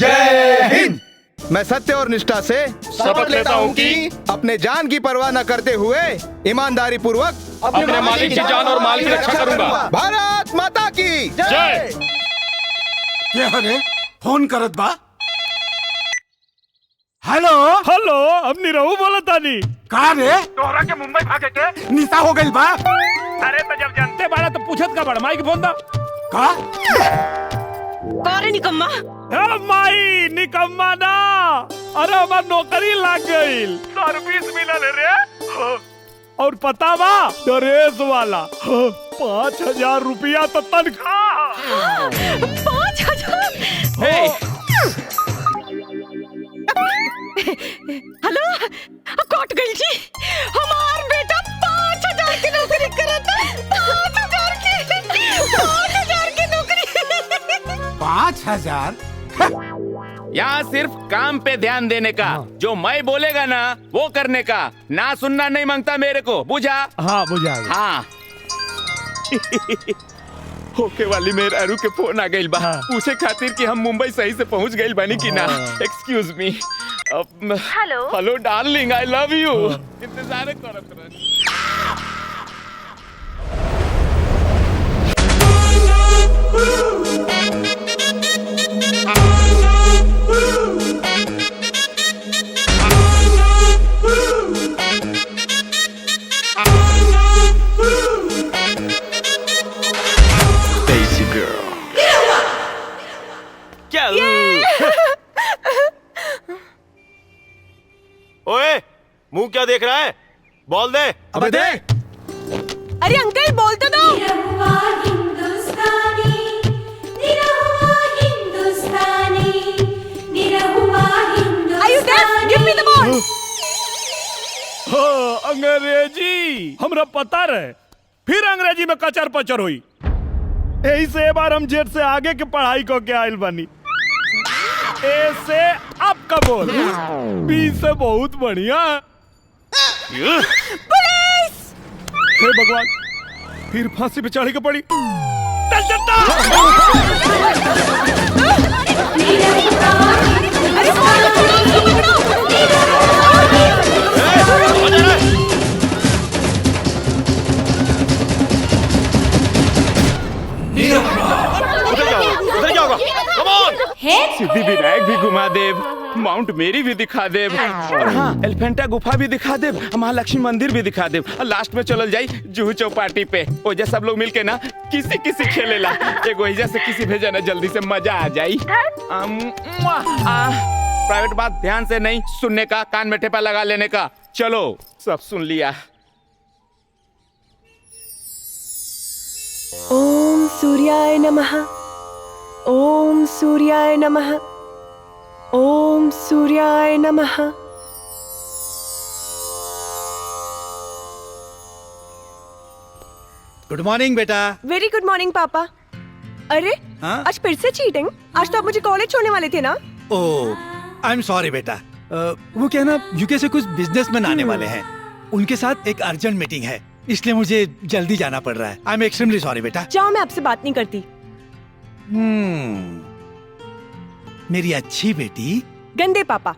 जय हिंद। मैं सत्य और निष्ठा से शपथ लेता हूँ कि अपने जान की परवाह न करते हुए ईमानदारी पूर्वक अपने मालिक की जान और माल की रक्षा करूंगा। भारत माता की जय। ये हरे फोन करत बा। हेलो हेलो, अब निरहू बोला तानी। का रे तोहरा के मुंबई भागे के निशा हो गइल बा। अरे तो जब जानते बारा तो पूछत का बड़ माई के फोन दा का रे निकम्मा। ए माई निकम्मा ना, अरे हमार नौकरी लग गईल, सर्विस मिलल रे। और पता बा ड्रेस वाला 5,000 रुपया तो तनख्वाह। 5,000? हेलो, कट गई जी। हमार बेटा 5,000 की नौकरी करता। 5,000 की नौकरी। 5,000? यहाँ सिर्फ काम पे ध्यान देने का, जो मैं बोलेगा ना वो करने का, ना सुनना नहीं मांगता मेरे को, बुझा? हाँ बुझा। हाँ। होके वाली मेरे अरु के फोन आ गइल बा, पूछे खातिर कि हम मुंबई सही से पहुंच गइल बानी कि ना। Excuse me. Hello. Hello darling, I love you. इंतजार करत रह। ओए, मुंह क्या देख रहा है? बोल दे। अबे दे। अरे अंकल बोल तो दो। Are you deaf? Give me the ball. अंग्रेजी हमरा पता रहे, फिर अंग्रेजी में कचर पचर हुई। यही से एक बार हम जेट से आगे के पढ़ाई को के आयल बनी। ए से आपका बोल, बी से बहुत बढ़िया। पुलिस! हे भगवान, फिर फांसी पे चढ़े के पड़ी। चल चलता। अरे पकड़ो। उधर जाओगा। Come on। सिद्धि विनायक भी घुमा देव, माउंट मेरी भी दिखा देव, और हाँ एलिफेंटा गुफा भी दिखा देव, महालक्ष्मी मंदिर भी दिखा देव, और लास्ट में चलल जाई जुहू चौपाटी पे। ओजा सब लोग मिलके ना किसी किसी खेलेला, एगो एजा से किसी भेजा ना, जल्दी से मजा आ जाई। प्राइवेट बात ध्यान से नहीं सुनने का, कान में टेपा लगा लेने का। चलो सब सुन लिया। ओम सूर्याय नमः। ओम सूर्याय नमः। ओम सूर्याय नमः। गुड मॉर्निंग बेटा। वेरी गुड मॉर्निंग पापा। अरे हाँ? आज फिर से चीटिंग? आज तो आप मुझे कॉलेज छोड़ने वाले थे ना? ओह आई एम सॉरी बेटा। वो क्या ना, यूके से कुछ बिजनेसमैन आने वाले हैं, उनके साथ एक अर्जेंट मीटिंग है, इसलिए मुझे जल्दी जाना पड़ रहा है। आई एम एक्सट्रीमली सॉरी बेटा। जाओ, मैं आपसे बात नहीं करती। मेरी अच्छी बेटी। गंदे पापा।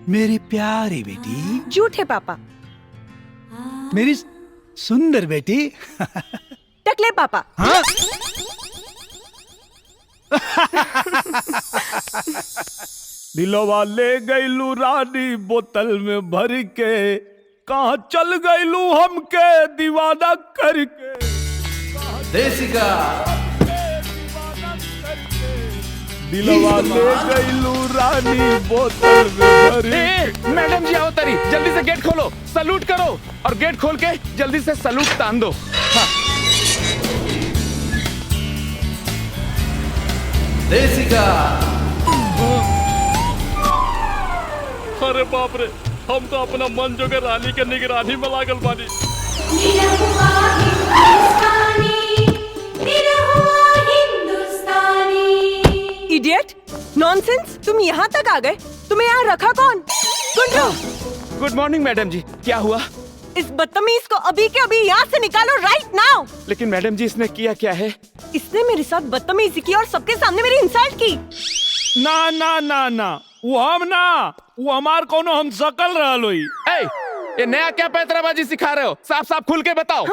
मेरी प्यारी बेटी। झूठे पापा। मेरी सुंदर बेटी। टकले पापा। हाँ? दिलवा ले गईलू रानी बोतल में भर के, कहाँ चल गईलू हमके दीवाना करके। देसिका। दिलवा ले गईलू रानी बोतल में भर के। मैडम जी आओ तरी, जल्दी से गेट खोलो, सलूट करो, और गेट खोल के जल्दी से सलूट तान दो। हाँ। देसिका। अरे बाप रे, हम तो अपना मन जोगे रानी के निगरानी में लागल बानी। इडियट, नॉनसेंस, तुम यहाँ तक आ गए? तुम्हें यहाँ रखा कौन? गुड मॉर्निंग मैडम जी, क्या हुआ? इस बदतमीज को अभी के अभी यहाँ से निकालो, राइट नाउ। लेकिन मैडम जी इसने किया क्या है? इसने मेरे साथ बदतमीजी की और सबके सामने मेरी इंसल्ट की। ना ना ना ना वो हम ना, वो हमार कोनो हम सकल रहल होई। ए, ये नया क्या पैतराबाजी सिखा रहे हो? साफ साफ खुल के बताओ।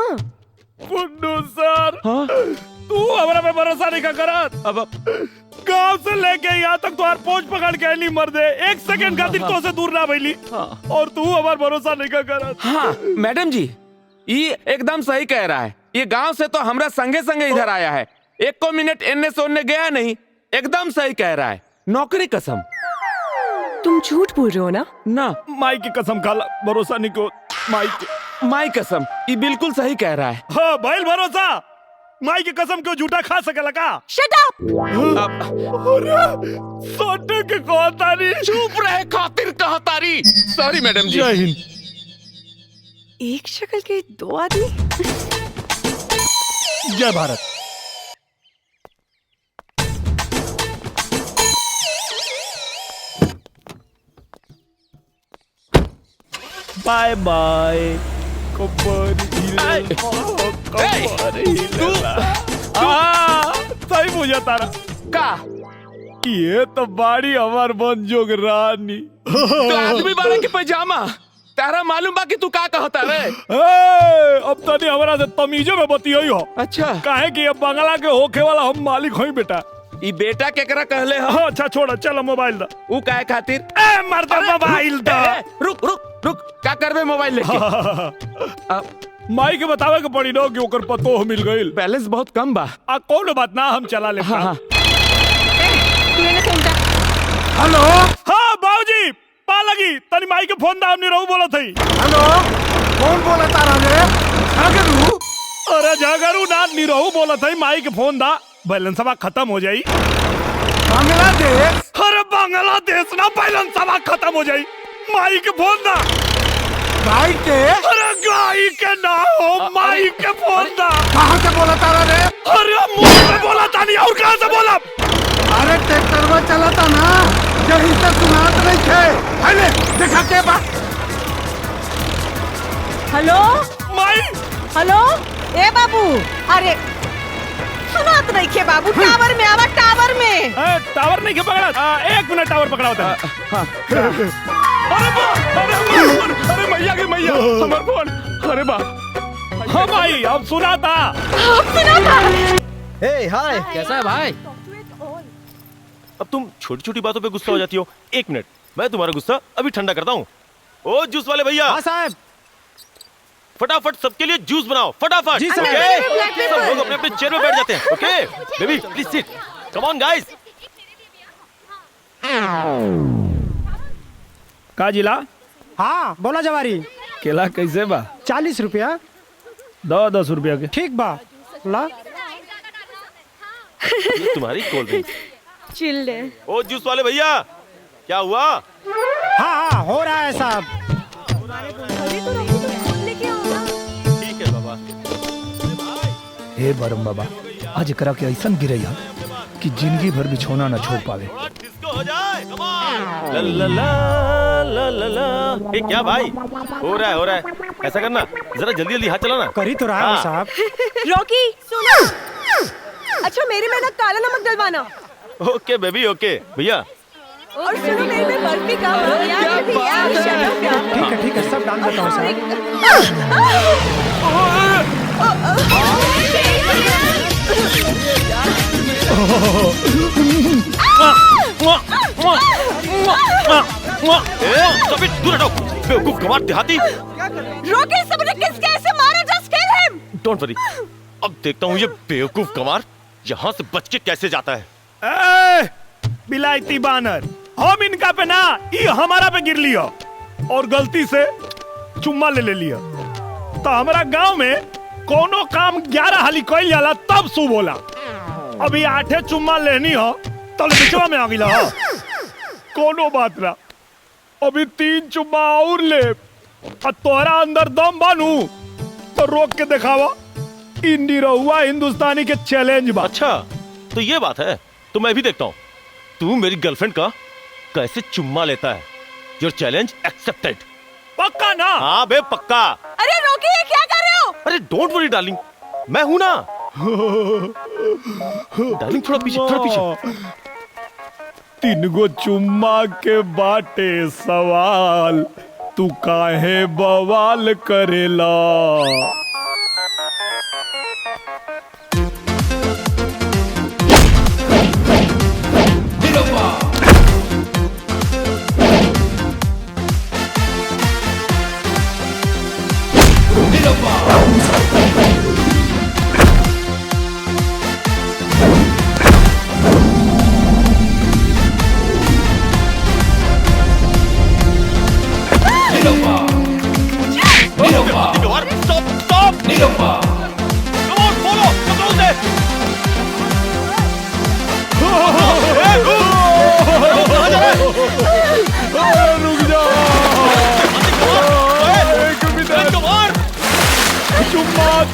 पुन्नू सर, तू हमरा पे भरोसा नहीं करत। अब गांव से लेके यहाँ तक तुम्हार पोंछ पकड़ के नहीं मर दे, एक सेकंड खातिर तो से दूर ना भइली, और तू हमार भरोसा नहीं करत। हाँ मैडम जी, ये एकदम सही कह रहा है। ये गांव से तो हमरा संगे संगे इधर आया है, एक को मिनट एने सोने गया नहीं। एकदम सही कह रहा है, नौकरी कसम। तुम झूठ बोल रहे हो ना? ना माई की कसम खाला, भरोसा नहीं को माई कसम, ये बिल्कुल सही कह रहा है। हाँ भाई भरोसा, माई की कसम क्यों झूठा खा सकेला का? Shut up. अरे सोटे के कहतारी। चुप रहे खातिर कहतारी। सॉरी मैडम जी। जय हिंद। एक शक्ल के दो आदमी। जय भारत। By by. सही पूछा तारा का ये तो बाड़ी हमार बन जोग रानी। तो आदमी बाड़े के पैजामा तारा मालूम बा कि तू का कहता रे? अब तनी हमरा से तमीजे में बतियाई हो। अच्छा काहे कि अब बंगला के होखे वाला हम मालिक हई बेटा। ई बेटा केकरा कहले हो? हाँ, अच्छा छोड़, चल मोबाइल दा। ऊ काहे खातिर? ए मर्द मोबाइल दा। रुक रुक रुक, का करबे मोबाइल लेके? माई के बतावे के पड़ी ना कि ओकर पतो मिल गइल। बैलेंस बहुत कम बा। कोनो बात ना, हम चला ले। हाँ, हाँ। हेलो हाँ बाबूजी, पा लगी तनी माई के फोन दा, हमनी रहू बोला थई। हेलो, कौन बोला तारा रे? झागरू? अरे झागरू ना, निरहू बोला थई। माई के फोन दा, बैलेंस खत्म हो जाई। बांग्लादेश? अरे बांग्लादेश ना, बैलेंस खत्म हो जाई। माई के फोन दा। गाय के? अरे गाय के ना हो, माई के फोन दा। कहाँ से बोला तारा रे? अरे मुंह में बोला था नहीं, और कहाँ से बोला? अरे ट्रैक्टर में चला था ना, यही से सुनात नहीं थे। पहले देखा के बा। हेलो माई। हेलो, ए बाबू, अरे सुनात नहीं खे बाबू, टावर में आवा, टावर में। टावर नहीं के पकड़ा। एक मिनट, टावर पकड़ा होता है। हाँ। अरे मैया के मैया, हमार फोन। अरे बा। हाँ भाई, अब सुना था। अब सुना था। हे हाय, कैसा है भाई? अब तुम छोटी छोटी बातों पे गुस्सा हो जाती हो। एक मिनट, मैं तुम्हारा गुस्सा अभी ठंडा करता हूँ। ओ जूस वाले भैया, हाँ साहब। फटाफट सबके लिए जूस बनाओ, फटाफट। जी सर। ओके? सब लोग अपने अपने चेयर में बैठ जाते हैं। Okay baby, please sit. Come on guys. का जिला? हाँ बोला जवारी। केला कैसे बा? 40 रुपया। 10 रुपया के। ठीक बा ला। ये तुम्हारी कोल्ड ड्रिंक। चिल्ले। ओ जूस वाले भैया, क्या हुआ? हाँ हाँ हो रहा है साहब। ठीक है बाबा। हे बरम बाबा, आज एकरा के ऐसन गिरैया कि जिंदगी भर बिछौना न छोड़ पावे। थोड़ा डिस्को हो जाए। Come on. ला ला ला ला ला। ए क्या भाई, हो रहा है। ऐसा करना, जरा जल्दी जल्दी हाथ चलाना। कर ही तो रहा है साहब। रॉकी सुनो। अच्छा मेरी मेहनत काला नमक डलवाना। ओके बेबी, ओके भैया। और सुनो मेरे में बर्फी का ठीक है सब डाल देता हूँ साहब। दूर हटो, बेवकूफ गंवार देहाती। रॉकी सबने किसके ऐसे मारा? Just kill him. Don't worry, अब देखता हूँ ये बेवकूफ गंवार यहाँ से बच के कैसे जाता है। बिलायती बानर, हम इनका पे ना, ये हमारा पे गिर लिया और गलती से चुम्मा ले लिया। तो हमारा गांव में कोनो काम 11 हाली कइल जाला तब शुभ होला। अभी 8 चुम्मा लेनी हो तो बिचवा में आ गिला हो। कोनो बात ना, अभी 3 चुम्मा और ले, और तोहरा अंदर दम बानू तो रोक के दिखावा। इंडी रहुआ हिंदुस्तानी के चैलेंज बा। अच्छा तो ये बात है, तो मैं भी देखता हूँ तू मेरी गर्लफ्रेंड का कैसे चुम्मा लेता है। Your challenge accepted. पक्का ना? हाँ बे पक्का। अरे रॉकी ये क्या कर रहे हो? अरे डोंट वरी डार्लिंग, मैं हूं ना। डार्लिंग थोड़ा पीछे, थोड़ा पीछे। तीन गो चुम्मा के बाटे सवाल, तू काहे बवाल करेला?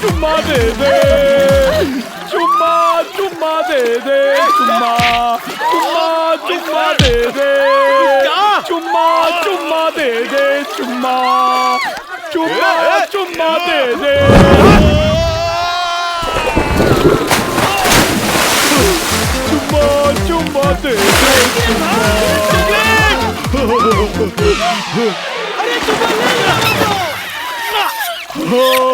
चुम्मा दे दे, चुम्मा चुम्मा दे दे, चुम्मा चुम्मा चुम्मा दे दे, चुम्मा चुम्मा दे दे, चुम्मा चुम्मा चुम्मा दे दे, चुम्मा चुम्मा दे दे,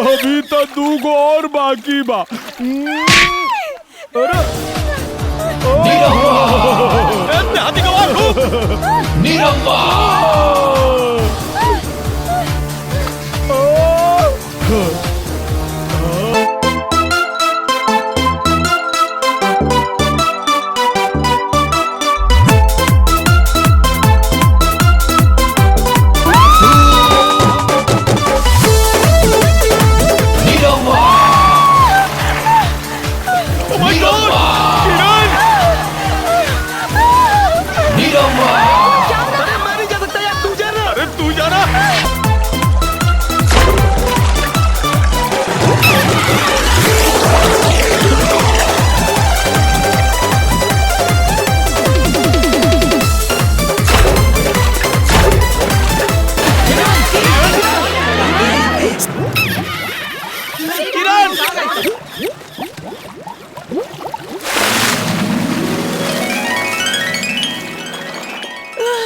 अभी तो 2 गो और बाकी बा। अरे हाथी गवार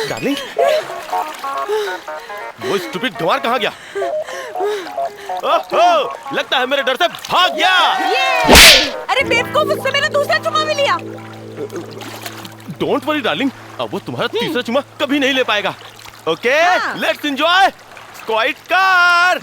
डार्लिंग, वो स्टूपिड गंवार कहाँ गया? ओहो, लगता है मेरे डर से भाग गया। अरे बेवकूफ, उससे मैंने दूसरा चुम्मा भी लिया। डोंट वरी डार्लिंग, अब वो तुम्हारा तीसरा चुम्मा कभी नहीं ले पाएगा। ओके, लेट्स एंजॉय स्क्वाड कार।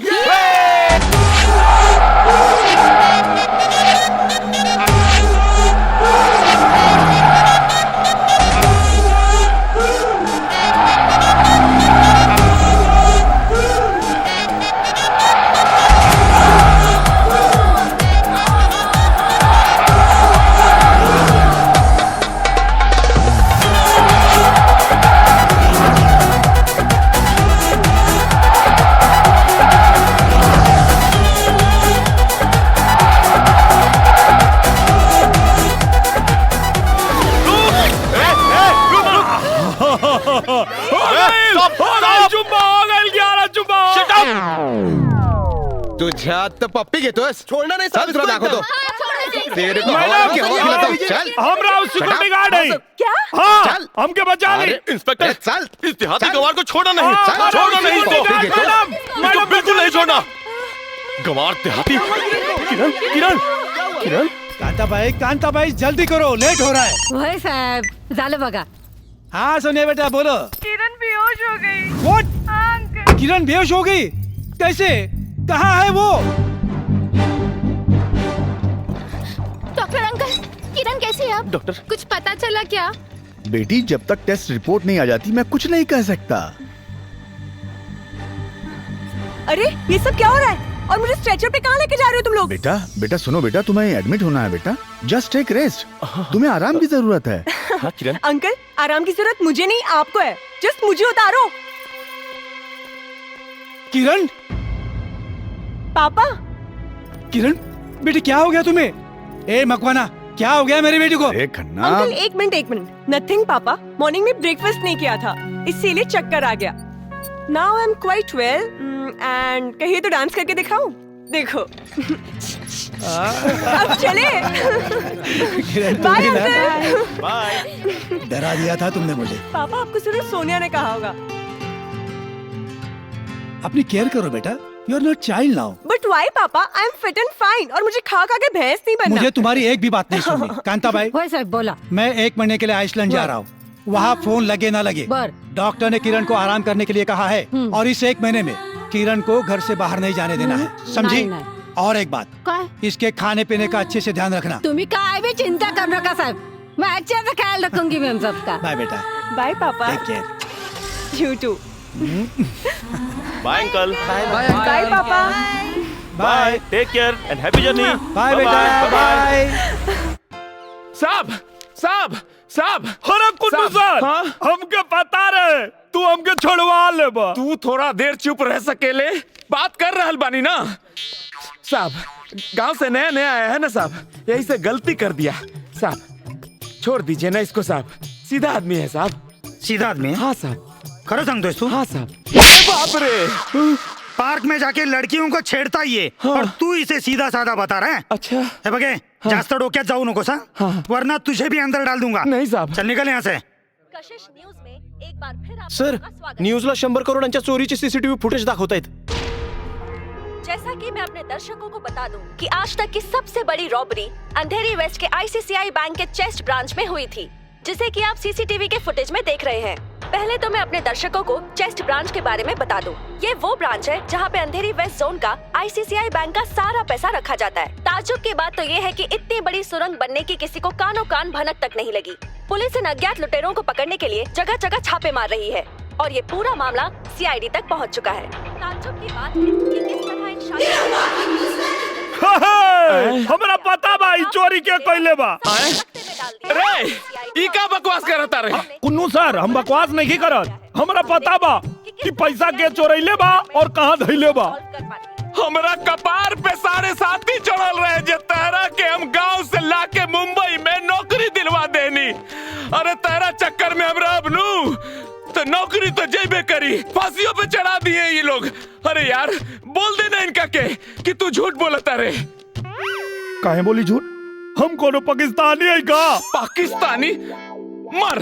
तुझ्या तो पप्पी घेतोस? छोड़ना नहीं चल तुला दाखवतो। तेरे को हवा मैडम, की हवा खिलाता हूँ। चल हमरा सिक्योरिटी गार्ड है। क्या? हाँ, चल। हमके बचा ले। इंस्पेक्टर, चल इस देहाती चल। गंवार को छोड़ना नहीं, हाँ, छोड़ना नहीं इसको। पप्पी घेतो। इसको बिल्कुल नहीं छोड़ना। गंवार देहाती। किरण, किरण, किरण। कांता भाई जल्दी करो, लेट हो रहा है। वही साहब, झालं बघा। हाँ सोनिया बेटा बोलो। किरण बेहोश हो गई। What? किरण बेहोश हो गई? कैसे? कहाँ है वो? डॉक्टर अंकल, किरण कैसी है आप? डॉक्टर, कुछ पता चला क्या? बेटी, जब तक टेस्ट रिपोर्ट नहीं आ जाती मैं कुछ नहीं कह सकता। अरे ये सब क्या हो रहा है? और मुझे स्ट्रेचर पे कहाँ लेके जा रहे हो तुम लोग? बेटा सुनो बेटा, तुम्हें एडमिट होना है बेटा। जस्ट टेक रेस्ट, तुम्हें आराम की जरूरत है। हाँ किरण। अंकल, आराम की जरूरत मुझे नहीं, आपको है। जस्ट मुझे उतारो। किरण, पापा। किरण बेटी क्या हो गया तुम्हें? ए मकवाना, क्या हो गया मेरी बेटी को? खन्ना। अंकल एक मिनट। नथिंग पापा, मॉर्निंग में ब्रेकफास्ट नहीं किया था, इसीलिए चक्कर आ गया। Now I am quite well and कहिए तो डांस करके दिखाऊं? देखो। अब चले। Bye uncle. बाय। डरा दिया था तुमने मुझे। पापा आपको सिर्फ सोनिया ने कहा होगा। अपनी केयर करो बेटा, you are not child now. But why papa? I am fit and fine और मुझे खा खा के भैंस नहीं बनना। मुझे तुम्हारी एक भी बात नहीं सुननी। कांता भाई, साहब बोला। मैं 1 महीने के लिए आइसलैंड जा रहा हूँ। वहाँ फोन लगे ना लगे, डॉक्टर ने किरण को आराम करने के लिए कहा है और इस 1 महीने में किरण को घर से बाहर नहीं जाने देना है, समझी? और एक बात, इसके खाने पीने का अच्छे से ध्यान रखना। तुम्हें काय भी चिंता करने का साहब, मैं अच्छे से ख्याल रखूंगी मैम सबका। बाय बेटा। Bye papa. Take care. You too. Bye uncle. Bye papa. Bye. Take care and happy journey. Bye बेटा। बाय। साहब साहब साहब। अरे कुन्नू सर, हमके पता रहे तू हमके छोड़वा ले बा। तू थोड़ा देर चुप रह सकेले, बात कर रहल बानी ना। साहब गांव से नया नया आया है ना साहब, यही से गलती कर दिया साहब। छोड़ दीजिए ना इसको साहब, सीधा आदमी है साहब। सीधा आदमी? हाँ साहब। खरो संग दोस्तों। हाँ साहब। बाप रे, पार्क में जाके लड़कियों को छेड़ता ही है और तू इसे सीधा साधा बता रहा है। अच्छा हे बघे, जास्त डोक्यात जाऊ नको सा, वरना तुझे भी अंदर डाल दूंगा। नहीं साहब। चल निकल यहाँ से। कशिश न्यूज में एक बार फिर आपका सर, स्वागत है। न्यूजला 100 करोडांच्या चोरीचे सीसीटीव्ही फुटेज दाखवतायत। जैसा कि मैं अपने दर्शकों को बता दूं कि आज तक की सबसे बड़ी रॉबरी अंधेरी वेस्ट के आईसीआईसीआई बैंक के चेस्ट ब्रांच में हुई थी, जिसे कि आप सीसीटीवी के फुटेज में देख रहे हैं। पहले तो मैं अपने दर्शकों को चेस्ट ब्रांच के बारे में बता दूं। ये वो ब्रांच है जहां पे अंधेरी वेस्ट जोन का आईसीआईसीआई बैंक का सारा पैसा रखा जाता है। ताज्जुब की बात तो ये है कि इतनी बड़ी सुरंग बनने की किसी को कानों कान भनक तक नहीं लगी। पुलिस इन अज्ञात लुटेरों को पकड़ने के लिए जगह जगह छापे मार रही है और ये पूरा मामला सीआईडी तक पहुंच चुका है। ताज्जुब की बात है कि किस तरह इन हमरा पता बा ई चोरी के कइले बा। रे, ई का बकवास करता रे? कुन्नू सर, हम बकवास नहीं करत। हमरा पता बा कि पैसा के चोरैले बा और कहां धइले बा। हमरा कपार पे 7.5 चढ़ल रहे जे तेरा के हम गांव से लाके मुंबई में नौकरी दिलवा देनी। अरे तेरा चक्कर में हमरा अब नू तो नौकरी तो जेबे करी, फांसियों पे चढ़ा दिए ये लोग। अरे यार बोल देना इनका के कि तू झूठ बोलता रे। काहे बोली झूठ? हम कोनो पाकिस्तानी है का? पाकिस्तानी? मर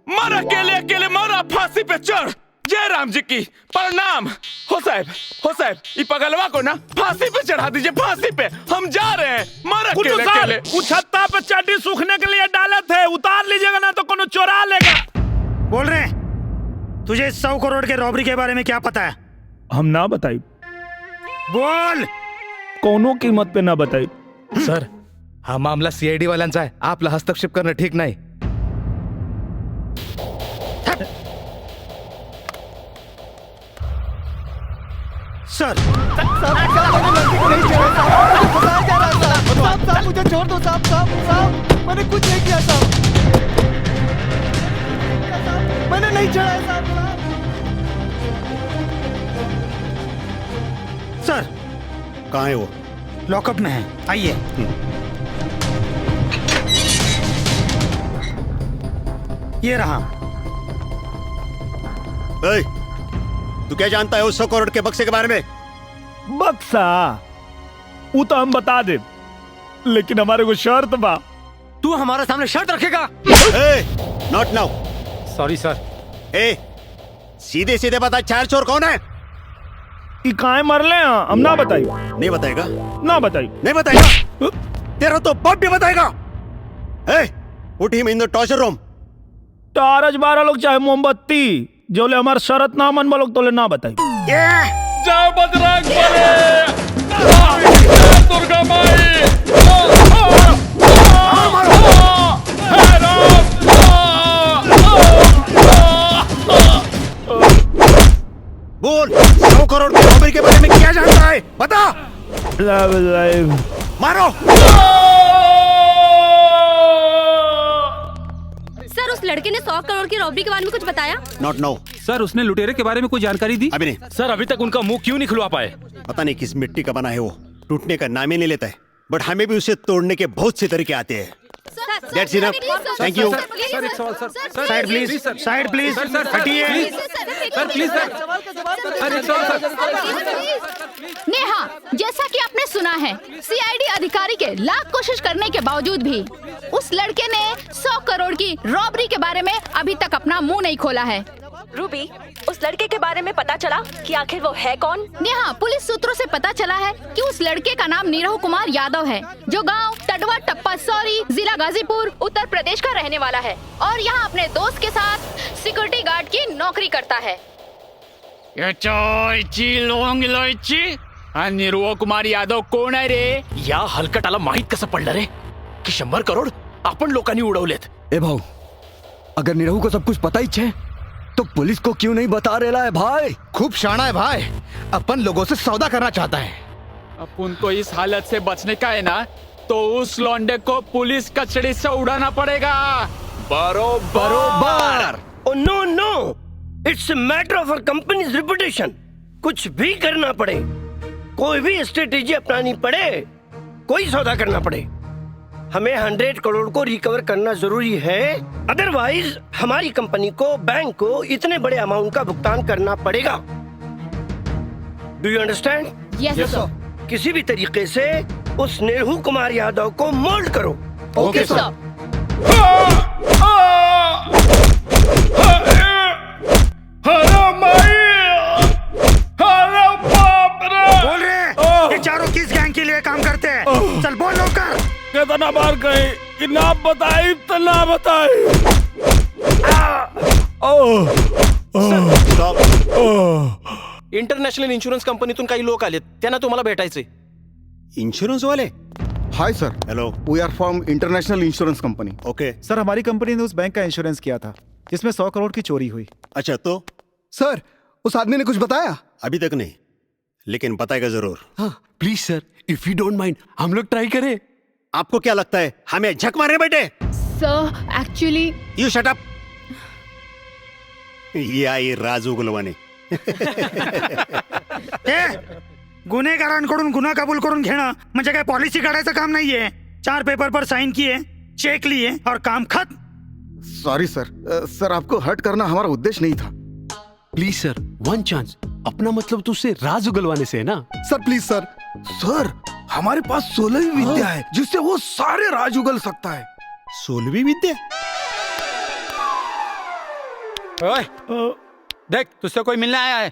मर, अकेले अकेले मर, फांसी पे चढ़। जय राम जी की प्रणाम। हो साहब ई पगलवा को ना फांसी पे चढ़ा दीजिए, फांसी पे। हम जा रहे हैं, मर अकेले अकेले। छत्ता पे चड्डी सूखने के लिए डाले थे, उतार लीजिएगा ना तो कोनो चोरा लेगा। बोल रहे, तुझे 100 करोड़ के रॉबरी के बारे में क्या पता है? हम ना बताई। बोल। कोनो कीमत पे ना बताई। सर, हा मामला सीआयडी वाल्यांचा आहे, आपला हस्तक्षेप करणं ठीक नाही। सर साहब मुझे छोड़ दो साहब, मैंने कुछ नहीं किया साहब, मैंने नहीं चढ़ाया साहब। सर कहाँ है वो? लॉकअप में है, आइए। ये रहा। ए, तू क्या जानता है उस 100 करोड़ के बक्से के बारे में? बक्सा वो तो हम बता दे, लेकिन हमारे को शर्त बा। तू हमारे सामने शर्त रखेगा? Not now. सॉरी सर। सीधे सीधे बता, चार चोर कौन है? काहे मरले हैं? हम ना बताई। नहीं बताएगा? ना बताई। नहीं बताएगा? तेरा तो बाप भी बताएगा। पुट him in the torture room. टारज 12 लोग चाहे मोमबत्ती, जो ले हमार शरत ना मन लोग तो ले ना बताई। जय बजरंग बली, दुर्गा माई। बोल, 100 करोड़ की रॉबरी के बारे में क्या जानता है? बता। मारो। सर, उस लड़के ने 100 करोड़ की रॉबरी के बारे में कुछ बताया? Not know. सर, उसने लुटेरे के बारे में कोई जानकारी दी? अभी नहीं। सर, अभी तक उनका मुंह क्यों नहीं खुलवा पाए? पता नहीं किस मिट्टी का बना है वो, टूटने का नाम ही नहीं लेता है। बट हमें भी उसे तोड़ने के बहुत से तरीके आते हैं। Sir, that's enough thank you sir it's all sir side please side please हटिए sir please sir it's all Neha, जैसा कि आपने सुना है, सीआईडी अधिकारी के लाख कोशिश करने के बावजूद भी उस लड़के ने 100 करोड़ की रॉबरी के बारे में अभी तक अपना मुंह नहीं खोला है। रूबी, उस लड़के के बारे में पता चला कि आखिर वो है कौन? नेहा, पुलिस सूत्रों से पता चला है कि उस लड़के का नाम नीरव कुमार यादव है, जो गांव टडवा टप्पा सौरी, जिला गाजीपुर, उत्तर प्रदेश का रहने वाला है और यहाँ अपने दोस्त के साथ सिक्योरिटी गार्ड की नौकरी करता है। नीरव कुमार यादव कोण आहे रे? या हलकटाला माहित कसं पडलं रे की 100 करोड आपण लोकांनी उडवलेत? ए भाऊ, अगर निरहू को सब कुछ पता ही है तो पुलिस को क्यों नहीं बता रहा है भाई? खूब शाना है भाई, अपन लोगों से सौदा करना चाहता है। अपन को इस हालत से बचने का है ना, तो उस लौंडे को पुलिस कचड़ी से उड़ाना पड़ेगा। बरोबर। Oh no no, it's a matter of our company's reputation. कुछ भी करना पड़े, कोई भी स्ट्रेटेजी अपनानी पड़े, कोई सौदा करना पड़े, हमें 100 करोड़ को रिकवर करना जरूरी है। अदरवाइज हमारी कंपनी को बैंक को इतने बड़े अमाउंट का भुगतान करना पड़ेगा। Do you understand? यस सर। किसी भी तरीके से उस नीरहू कुमार यादव को मोल्ड करो। ओके सर। बोल रहे ये चारों किस गैंग के लिए काम करते हैं? चल बोल नौकर। कितना बार कहे कि ना बताई तो ना बताई। इंटरनॅशनल इन्शुरन्स कंपनीतून काही लोक आलेत, त्यांना तुम्हाला भेटायचे। इंश्योरेंस वाले? Hi sir, hello, we are from international insurance company. Okay sir, हमारी कंपनी ने उस बैंक का इंश्योरेंस किया था जिसमें 100 करोड़ की चोरी हुई। अच्छा, तो सर उस आदमी ने कुछ बताया? अभी तक नहीं, लेकिन बताएगा जरूर। Please sir, if you don't mind, हम लोग ट्राई करें। आपको क्या लगता है हमें झक मारे बेटे? सर एक्चुअली यू शट अप। ये आई राज उगलवाने। गुन्हेगारांकडून गुन्हा कबूल करून घेणं म्हणजे काय पॉलिसी काढायचं काम नाहीये। 4 पेपर पर साइन किए, चेक लिए और काम खत्म। सॉरी सर, सर आपको हर्ट करना हमारा उद्देश्य नहीं था। Please sir, one chance. अपना मतलब तुझसे राज उगलवाने से है ना? सर प्लीज सर, सर हमारे पास 16वीं विद्या है जिससे वो सारे राज उगल सकता है। 16वीं विद्या? ओए, देख तुझसे कोई मिलने आया है।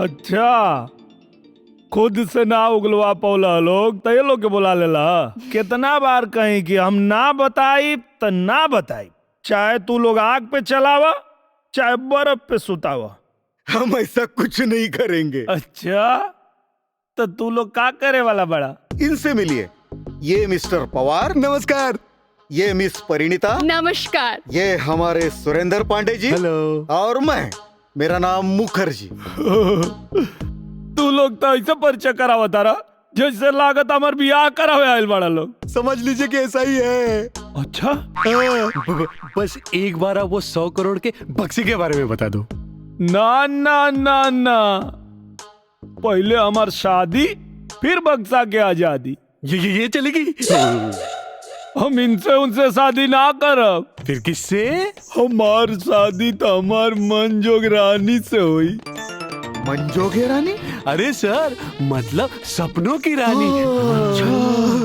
अच्छा, खुद से ना उगलवा पौला लोग तो ये लोग के बुला लेला। कितना बार कहीं कि हम ना बताई तो ना बताई, चाहे तू लोग आग पे चलावा चाहे बर्फ पे सुतावा। हम ऐसा कुछ नहीं करेंगे। अच्छा, तो तू लोग क्या करे वाला बड़ा? इनसे मिलिए, ये मिस्टर पवार। नमस्कार। ये मिस परिणीता। नमस्कार। ये हमारे सुरेंद्र पांडे जी। हेलो। और मैं, मेरा नाम मुखर्जी। तू लोग तो ऐसा परिचय करावा तारा जैसे लागत हमार बियाह करावे आयल बड़ा लोग। समझ लीजिए कि ऐसा ही है। अच्छा, बस एक बार आप वो 100 करोड़ के बक्से के बारे में बता दो। ना ना ना ना, पहले हमार शादी फिर बक्सा के आजादी। ये चलेगी? हम इनसे उनसे शादी ना करब। फिर किससे? हमार शादी तो हमार मनजोग रानी से हुई। मंजोगे रानी? अरे सर, मतलब सपनों की रानी।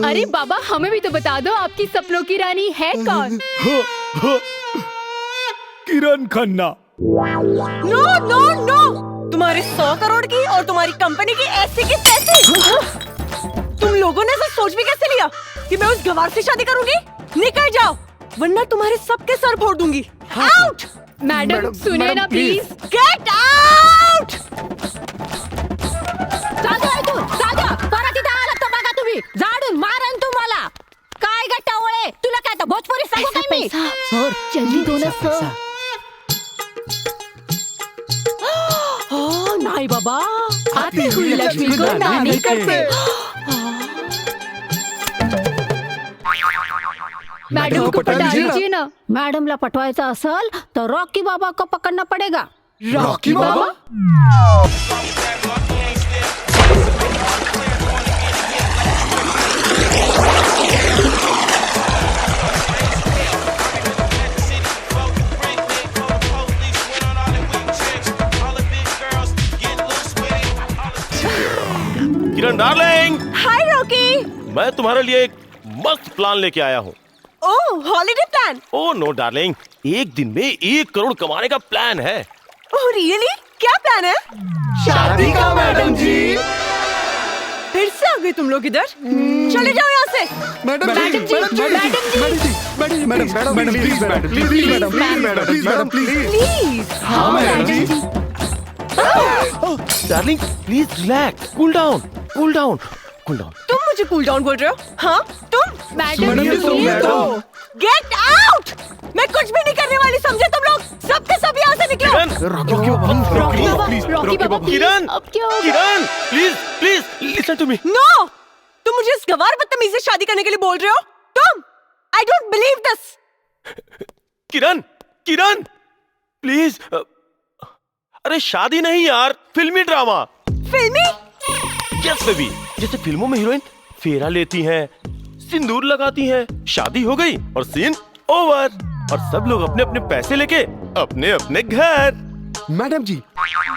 अरे बाबा, हमें भी तो बता दो आपकी सपनों की रानी है कौन? किरण खन्ना। नो नो नो, तुम्हारी 100 करोड़ की और तुम्हारी कंपनी की ऐसी की तैसी। तुम लोगों ने ऐसा सोच भी कैसे लिया कि मैं उस गवार से शादी करूंगी? निकल जाओ, वरना तुम्हारे सबके सर फोड़ दूंगी। आउट! मैडम सुनिए ना प्लीज। Get out! झाडून मारन तुम्हाला। काय गट्टावळे, तुला काय भोजपुरी सांगू काय मी? सर जल्दी दो ना सर। नाही बाबा, आती हुई लक्ष्मी को ना नहीं करते। मैडम को पटा दीजिए ना। मैडमला पटवायचं असेल तर रॉकी बाबा को पकडना पडेगा। रॉकी बाबा? मैं तुम्हारे लिए एक मस्त प्लान लेके आया हूँ। ओह, holiday plan. Oh no darling, एक दिन में 1 करोड़ कमाने का प्लान है। Oh really? क्या प्लान है? शादी का मैडम जी। फिर से आ गए तुम लोग इधर? चले जाओ यहाँ से। मैडम जी, मैडम प्लीज। हाँ मैडम जी। Darling please relax, cool down, cool down, cool down. तुम मुझे कूल डाउन बोल रहे हो? हाँ तुम? मैडम जी, मैडम। Get out. मैं कुछ भी नहीं करने वाली, समझे तुम लोग? सब के सब यहाँ से निकलो। Kiran, Kiran, please please listen to me. No, तुम मुझे इस गवार बदतमीज से शादी करने के लिए बोल रहे हो? तुम? I don't believe this. Kiran, Kiran, please. अरे शादी नहीं यार, फिल्मी ड्रामा। फिल्मी? यस बेबी, जैसे फिल्मों में हीरोइन फेरा लेती हैं, सिंदूर लगाती हैं, शादी हो गई और सीन ओवर, और सब लोग अपने अपने पैसे लेके अपने अपने घर। मैडम जी,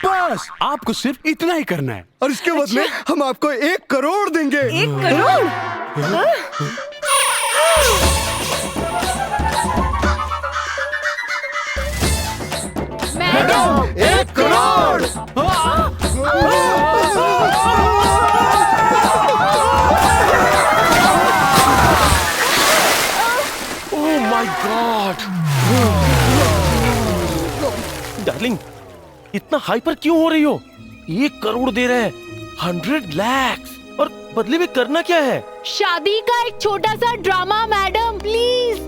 बस आपको सिर्फ इतना ही करना है और इसके बदले हम आपको 1 करोड़ देंगे। 1 crore? Madam 1 crore. Oh my God. Darling, इतना हाइपर क्यों हो रही हो? 1 करोड़ दे रहे हैं, 100 लाख, और बदले में करना क्या है? शादी का एक छोटा सा ड्रामा मैडम, प्लीज।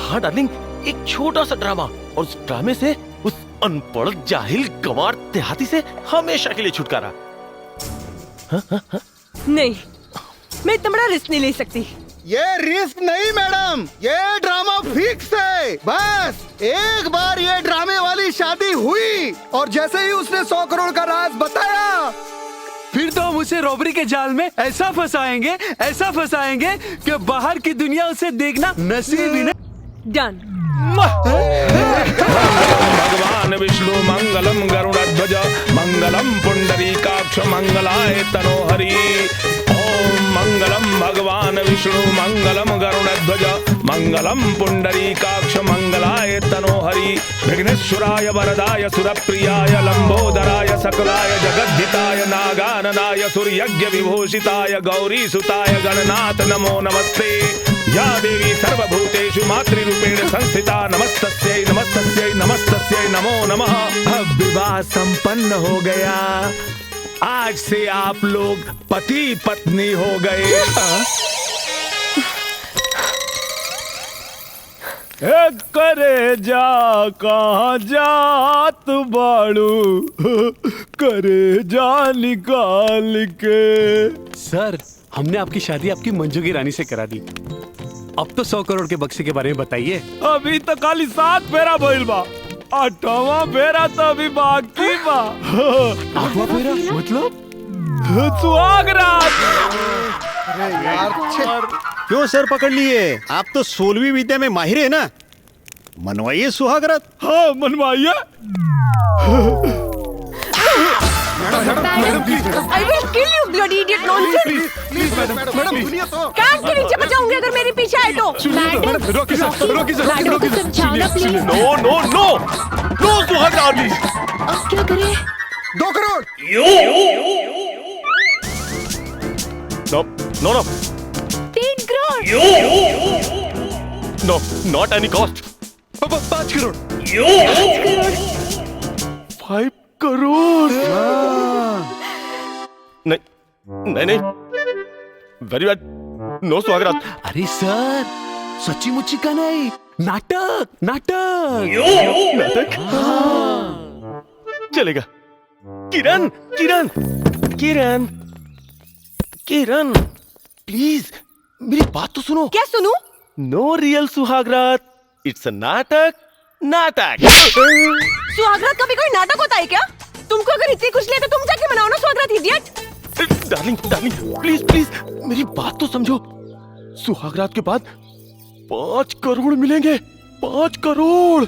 हाँ डार्लिंग, एक छोटा सा ड्रामा, और उस ड्रामे से उस अनपढ़ जाहिल गंवार देहाती से हमेशा के लिए छुटकारा। नहीं, मैं इतना बड़ा रिस्क नहीं ले सकती। ये रिस्क नहीं मैडम, ये ड्रामा फिक्स है। बस एक बार ये ड्रामे वाली शादी हुई और जैसे ही उसने 100 करोड़ का राज बताया, फिर तो हम उसे रॉबरी के जाल में ऐसा फंसाएंगे कि बाहर की दुनिया उसे देखना नसीब ही नहीं। डन। भगवान विष्णु मंगलम गरुड़ध्वज मंगलम पुंडरीकाक्ष मंगलाय तनोहरि। ओम मंगलम भगवान विष्णु मंगलम गरुड़ध्वज मंगलम पुंडरीकाक्ष मंगलाय तनोहरि। विघ्नेश्वराय वरदाय सुरप्रियाय लंबोदराय सकलाय जगद्धिताय नागाननाय सूर्यज्ञ विभूषिताय गौरीसुताय गणनाथ नमो नमस्ते। या देवी सर्वभूतेषु मातृरूपेण संस्थिता नमस्तस्यै नमस्तस्यै नमस्तस्यै नमो नमः। अब विवाह संपन्न हो गया, आज से आप लोग पति पत्नी हो गए। करे जा कहाँ जात बाड़ू, करे जा निकाल के। सर, हमने आपकी शादी आपकी मंजू की रानी से करा दी। अब तो 100 करोड़ के बक्से के बारे में बताइए। अभी तो खाली 7 फेरा भइल बा, 8वां फेरा तो अभी बाकी बा। 8वां फेरा मतलब? सुहाग रात। अरे यार, क्यों सर पकड़ लिए? आप तो 16वीं विद्या में माहिर है ना, मनवाइए सुहाग रात। हाँ मनवाइए। I will kill you, bloody idiot nonsense. Madam सुनिए तो। कार के नीचे बचाऊंगी अगर मेरे पीछे आए तो। रोकी सर। नो नो नो नो सुहाग रात। अब क्या करें? 2 crore. No no no 3 crore. No, not any cost. 5 crore. 5 crore. नहीं नहीं, वेरी बैड, नो सुहागरात। अरे सर, सच्ची मुच्ची का नहीं, नाटक नाटक नाटक। चलेगा। किरण किरण किरण किरण, प्लीज मेरी बात तो सुनो। क्या सुनूं? नो रियल सुहागरात, इट्स अ नाटक। नाटक। सुहागरात का भी कोई नाटक होता है क्या? तुमको अगर इतनी खुशी है तो तुम जाके मनाओ ना सुहागरात, idiot. Darling darling, please please मेरी बात तो समझो। सुहागरात के बाद 5 करोड़ मिलेंगे। 5 करोड़,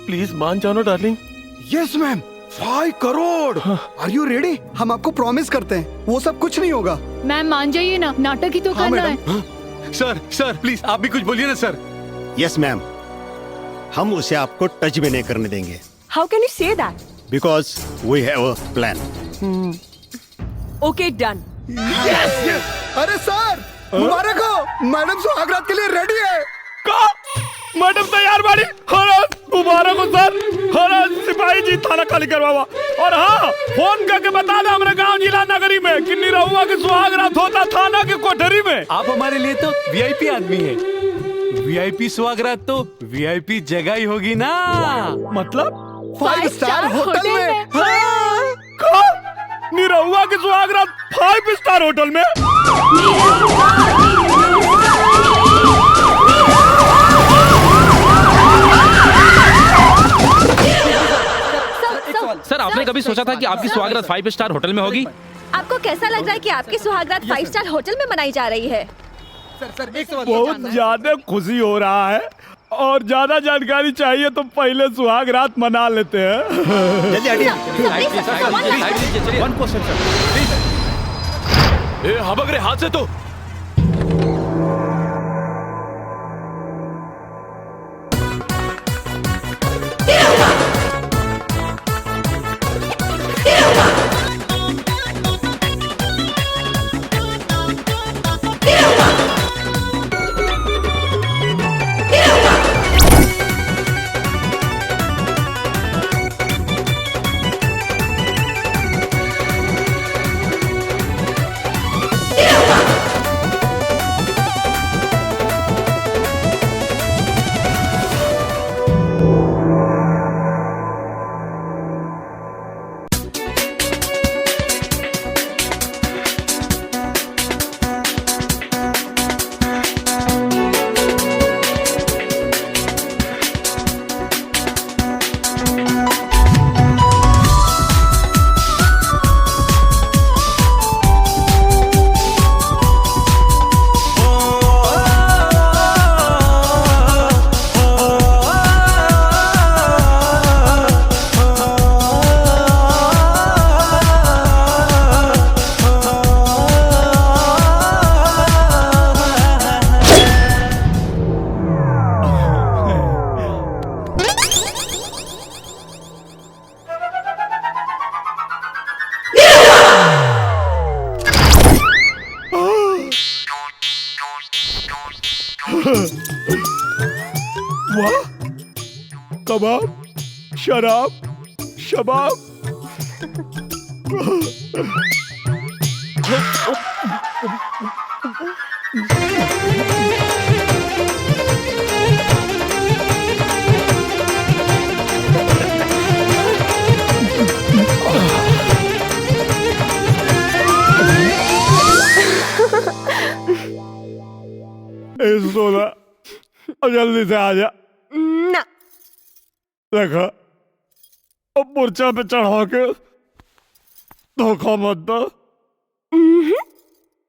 प्लीज मान जाओ ना darling. Yes ma'am, 5 crore. Are you ready? हम आपको प्रॉमिस करते हैं वो सब कुछ नहीं होगा। मैम मान जाइए ना, नाटक ही तो हाँ, करना मैडम। है। सर प्लीज आप भी कुछ बोलिए ना सर। यस मैम, हम उसे आपको टच भी नहीं करने देंगे। How can you say that? Because we have a plan. Okay done. अरे सर मुबारक हो, मैडम सुहागरात के लिए रेडी है। का मैडम तैयार बाड़ी। मुबारक हो सर। सिपाही जी थाना खाली करवावा। और हाँ, फोन करके बता दो हमारे गांव जिला नगरी में किन्नी रहुआ के सुहागरात होता थाना के कोठरी में। आप हमारे लिए तो वीआईपी आदमी है। वीआईपी सुहागरात तो वीआईपी जगह ही होगी ना। मतलब 5 स्टार होटल में। का निरहुआ के सुहागरात 5 स्टार होटल में। सर आपने कभी सोचा था कि आपकी सुहागरात 5 स्टार होटल में होगी? आपको कैसा लग रहा है कि आपकी सुहागरात 5 स्टार होटल में मनाई जा रही है? बहुत ज्यादा खुशी हो रहा है और ज्यादा जानकारी चाहिए तो पहले सुहागरात मना लेते हैं। जल्दी हटिए। वन क्वेश्चन सर। ए हबक रे हाथ से तो। वाह, कबाब, शराब, शबाब। सोना अब जल्दी से आ जा ना। देखा अब मूर्छा पे चढ़ा के धोखा मत दो।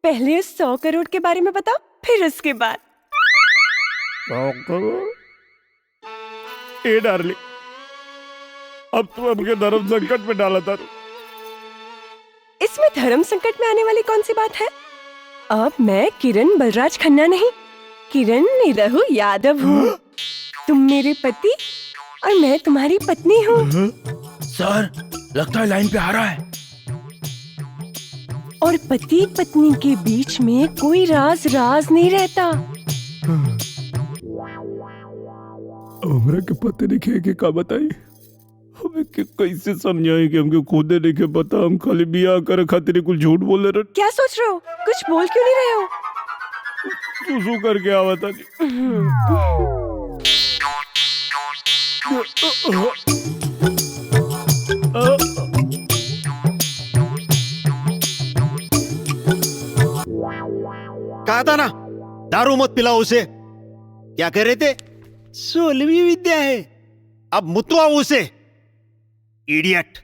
पहले 100 करोड़ के बारे में बताओ, फिर उसके बाद। 100 करोड़? ए डार्लिंग, अब तू हमके धर्म संकट में डाला था। इसमें धर्म संकट में आने वाली कौन सी बात है? अब मैं किरण बलराज खन्ना नहीं, किरण निरहु यादव हूँ। तुम मेरे पति और मैं तुम्हारी पत्नी हूँ। सर लगता है लाइन पे आ रहा है। और पति पत्नी के बीच में कोई राज नहीं रहता। हमरा के पते नहीं के का बताई, हमें के कैसे समझाई कि हमके खुद नहीं के पता। हम खाली बियाह करे खातिर कुछ झूठ बोले रहे। क्या सोच रहे हो? कुछ बोल क्यों नहीं रहे हो? सुसु करके आवता जी। कहा था ना दारू मत पिलाओ उसे। क्या कह रहे थे? 16वीं विद्या है, अब मुतवाओ उसे। इडियट।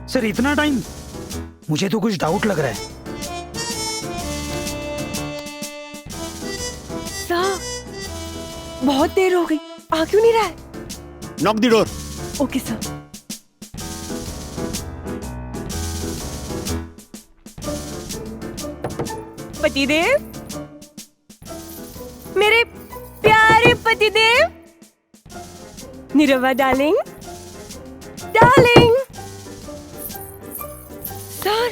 सर इतना टाइम? मुझे तो कुछ डाउट लग रहा है। बहुत देर हो गई, आ क्यों नहीं रहा है? नॉक द डोर। ओके सर। पतिदेव, मेरे प्यारे पतिदेव, निरवा डार्लिंग, डार्लिंग। सर,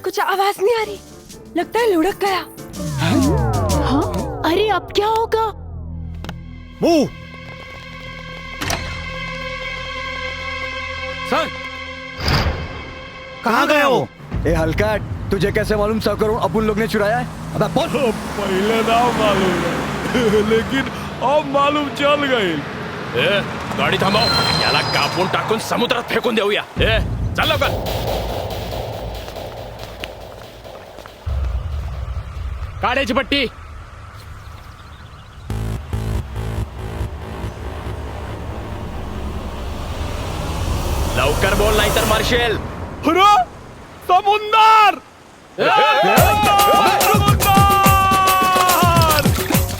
कुछ आवाज नहीं आ रही, लगता है लुढ़क गया। हाँ? अरे अब क्या होगा? मूव। सर, कहाँ गए हो? ए हल्का, तुझे कैसे मालूम 100 करोड़ अपन लोग ने चुराया है? अबे बोल। पहले ना मालूम है, लेकिन अब मालूम चल गई। गाडी थांबव, याला कापून टाकून समुद्रात फेकून देऊया. चल लवकर. काढायची पट्टी. लवकर बोल नाहीतर मार्शल. समुंदर!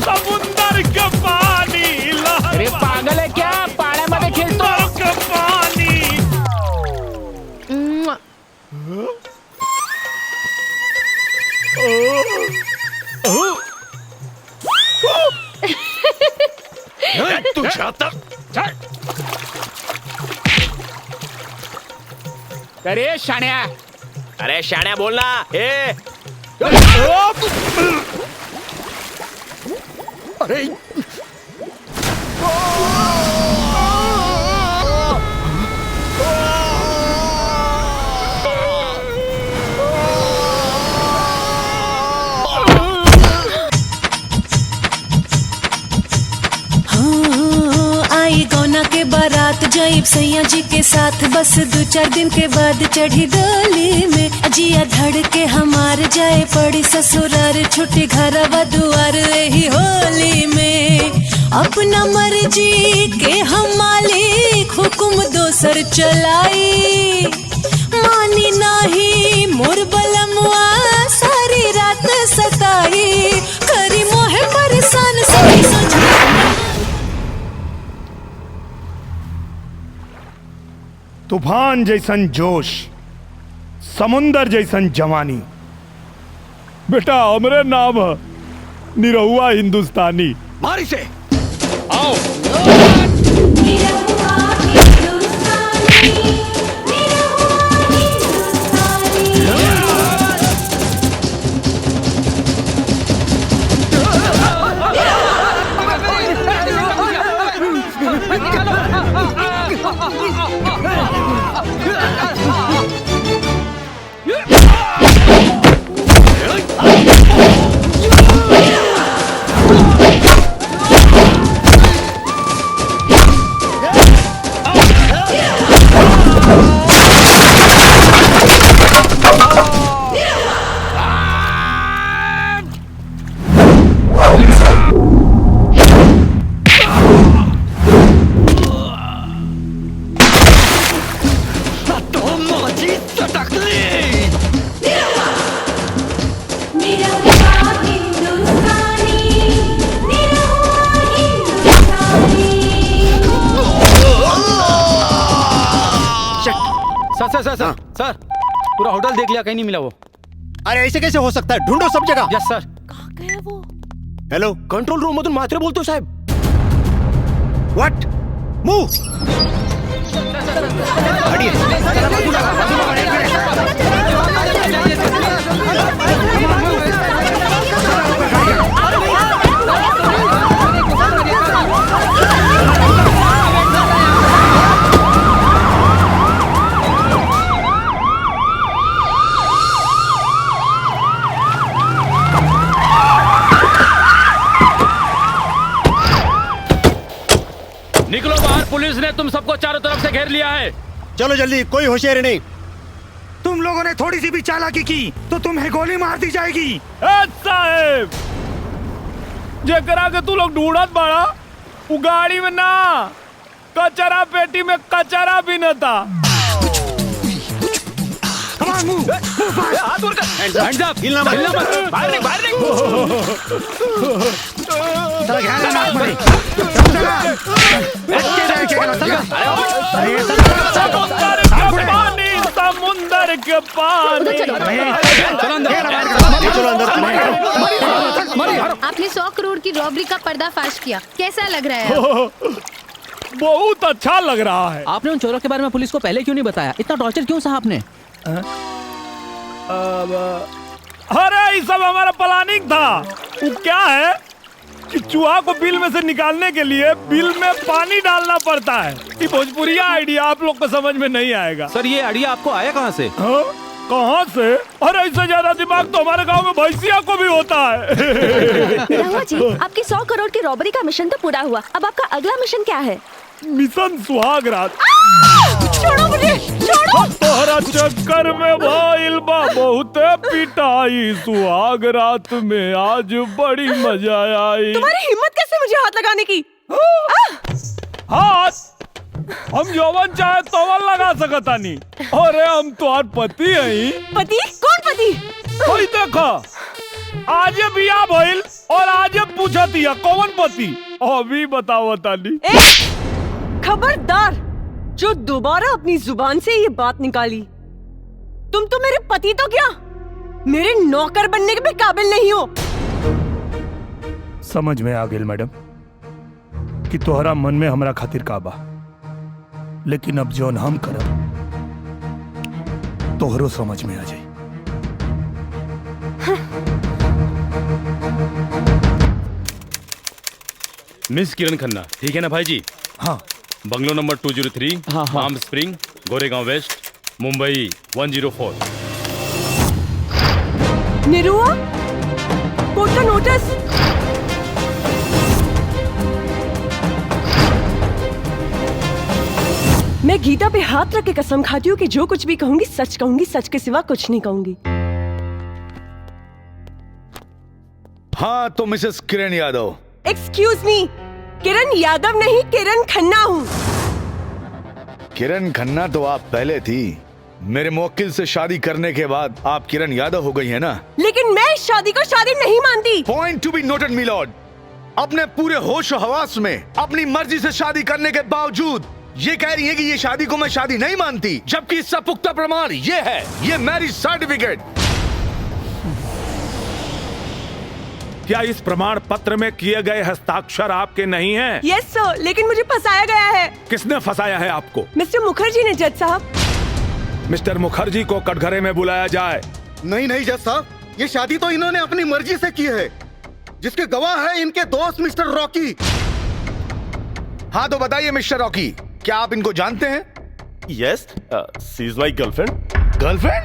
समुंदर का पाणी! अरे पागल है क्या? पाण्यामध्ये खेळतो. पाणी! तुझ्या आता अरे शाण्या. अरे शाण्या बोल ना. अरे आई गौना के बारात जाइब सैया जी के साथ, बस 2-4 दिन के बाद चढ़ी डोली में। अजिया धड़ के हमार जाए पड़ी ससुरार, छुट्टी घर दुआर यही होली में। अपना मर्जी के हम मालिक, हुक्म दोसर चलाई। मानी नाही मोर बलमुआ, सारी रात सताई। करी मोहे परेशान सभी सोच। तूफान जैसन जोश, समुंदर जैसन जवानी, बेटा हमरे नाम है निरहुआ हिंदुस्तानी. मारी से आओ. सर, पूरा होटल देख लिया, कहीं नहीं मिला वो. अरे ऐसे कैसे हो सकता है? ढूंढो सब जगह. यस सर. कहाँ गया वो? हेलो, कंट्रोल रूम मधून मात्रे बोलतो साहेब. व्हाट? मूव. निकलो बाहर, पुलिस ने तुम सबको चारों तरफ से घेर लिया है. चलो जल्दी, कोई होशियारी नहीं. तुम लोगों ने थोड़ी सी भी चालाकी की तो तुम्हें गोली मार दी जाएगी. साहेब, जेकरा के तू लोग ढूंढत बाड़ा, वो गाड़ी में ना, कचरा पेटी में कचरा भी न था. हाथ दूर कर। Hands up, हिलना मत, बाहर निकल, बाहर निकल। समुंदर के पानी। आपने 100 करोड़ की रॉबरी का पर्दाफाश किया, कैसा लग रहा है? बहुत अच्छा लग रहा है। आपने उन चोरों के बारे में पुलिस को पहले क्यों नहीं बताया? इतना टॉर्चर क्यों सहा आपने? अरे ये सब हमारा प्लानिंग था। वो क्या है कि चूहा को बिल में से निकालने के लिए बिल में पानी डालना पड़ता है। ये भोजपुरिया आइडिया आप लोग को समझ में नहीं आएगा। सर ये आइडिया आपको आया कहाँ से? कहाँ से? अरे इससे ज्यादा दिमाग तो हमारे गांव में भैंसिया को भी होता है। रहुआ जी, आपकी 100 करोड़ की रॉबरी का मिशन तो पूरा हुआ, अब आपका अगला मिशन क्या है? मिशन सुहाग रात। छोड़ो मुझे, छोड़ो। तोहरा चक्कर में भइल बा बहुते पिटाई, सुहाग रात में आज बड़ी मजा आई। तुम्हारी हिम्मत कैसे मुझे हाथ लगाने की? हाथ हम जौवन चाहे तोवन लगा सकता नहीं। अरे हम तुम्हार पति हैं। पति? कौन पति? कोई देखा आज बिया भइल और आज पूछा दिया कौन पति। अभी बताओ तानी। खबरदार जो दोबारा अपनी जुबान से ये बात निकाली। तुम तो मेरे पति तो क्या मेरे नौकर बनने के भी काबिल नहीं हो। समझ में आ गेल मैडम कि तोहरा मन में हमरा खातिर का बा, लेकिन अब जौन हम करब तोहरो समझ में आ जाए। मिस किरण खन्ना, ठीक है ना भाई जी? हाँ। Bungalow number 203, palm spring, Goregaon west, Mumbai 104। Nirua, court का नोटिस। मैं गीता पे हाथ रख के कसम खाती हूँ कि जो कुछ भी कहूंगी सच कहूंगी, सच के सिवा कुछ नहीं कहूंगी। हाँ तो Mrs Kiran Yadav. Excuse me, Kiran Yadav नहीं, किरण खन्ना हूँ। किरण खन्ना तो आप पहले थी। मेरे मुवक्किल से शादी करने के बाद आप किरण यादव हो गई है ना? लेकिन मैं शादी को शादी नहीं मानती। Point to be noted my lord. अपने पूरे होश हवास में अपनी मर्जी से शादी करने के बावजूद ये कह रही है कि ये शादी को मैं शादी नहीं मानती, जबकि इसका पुख्ता प्रमाण ये है, ये मैरिज सर्टिफिकेट। क्या इस प्रमाण पत्र में किए गए हस्ताक्षर आपके नहीं हैं? यस सर, लेकिन मुझे फंसाया गया है। किसने फंसाया है आपको? मिस्टर मुखर्जी ने जज साहब। मिस्टर मुखर्जी को कटघरे में बुलाया जाए। नहीं नहीं जज साहब, ये शादी तो इन्होंने अपनी मर्जी से की है, जिसके गवाह है इनके दोस्त मिस्टर रॉकी। हाँ तो बताइए मिस्टर रॉकी, क्या आप इनको जानते हैं? Yes, she is my girlfriend. Girlfriend?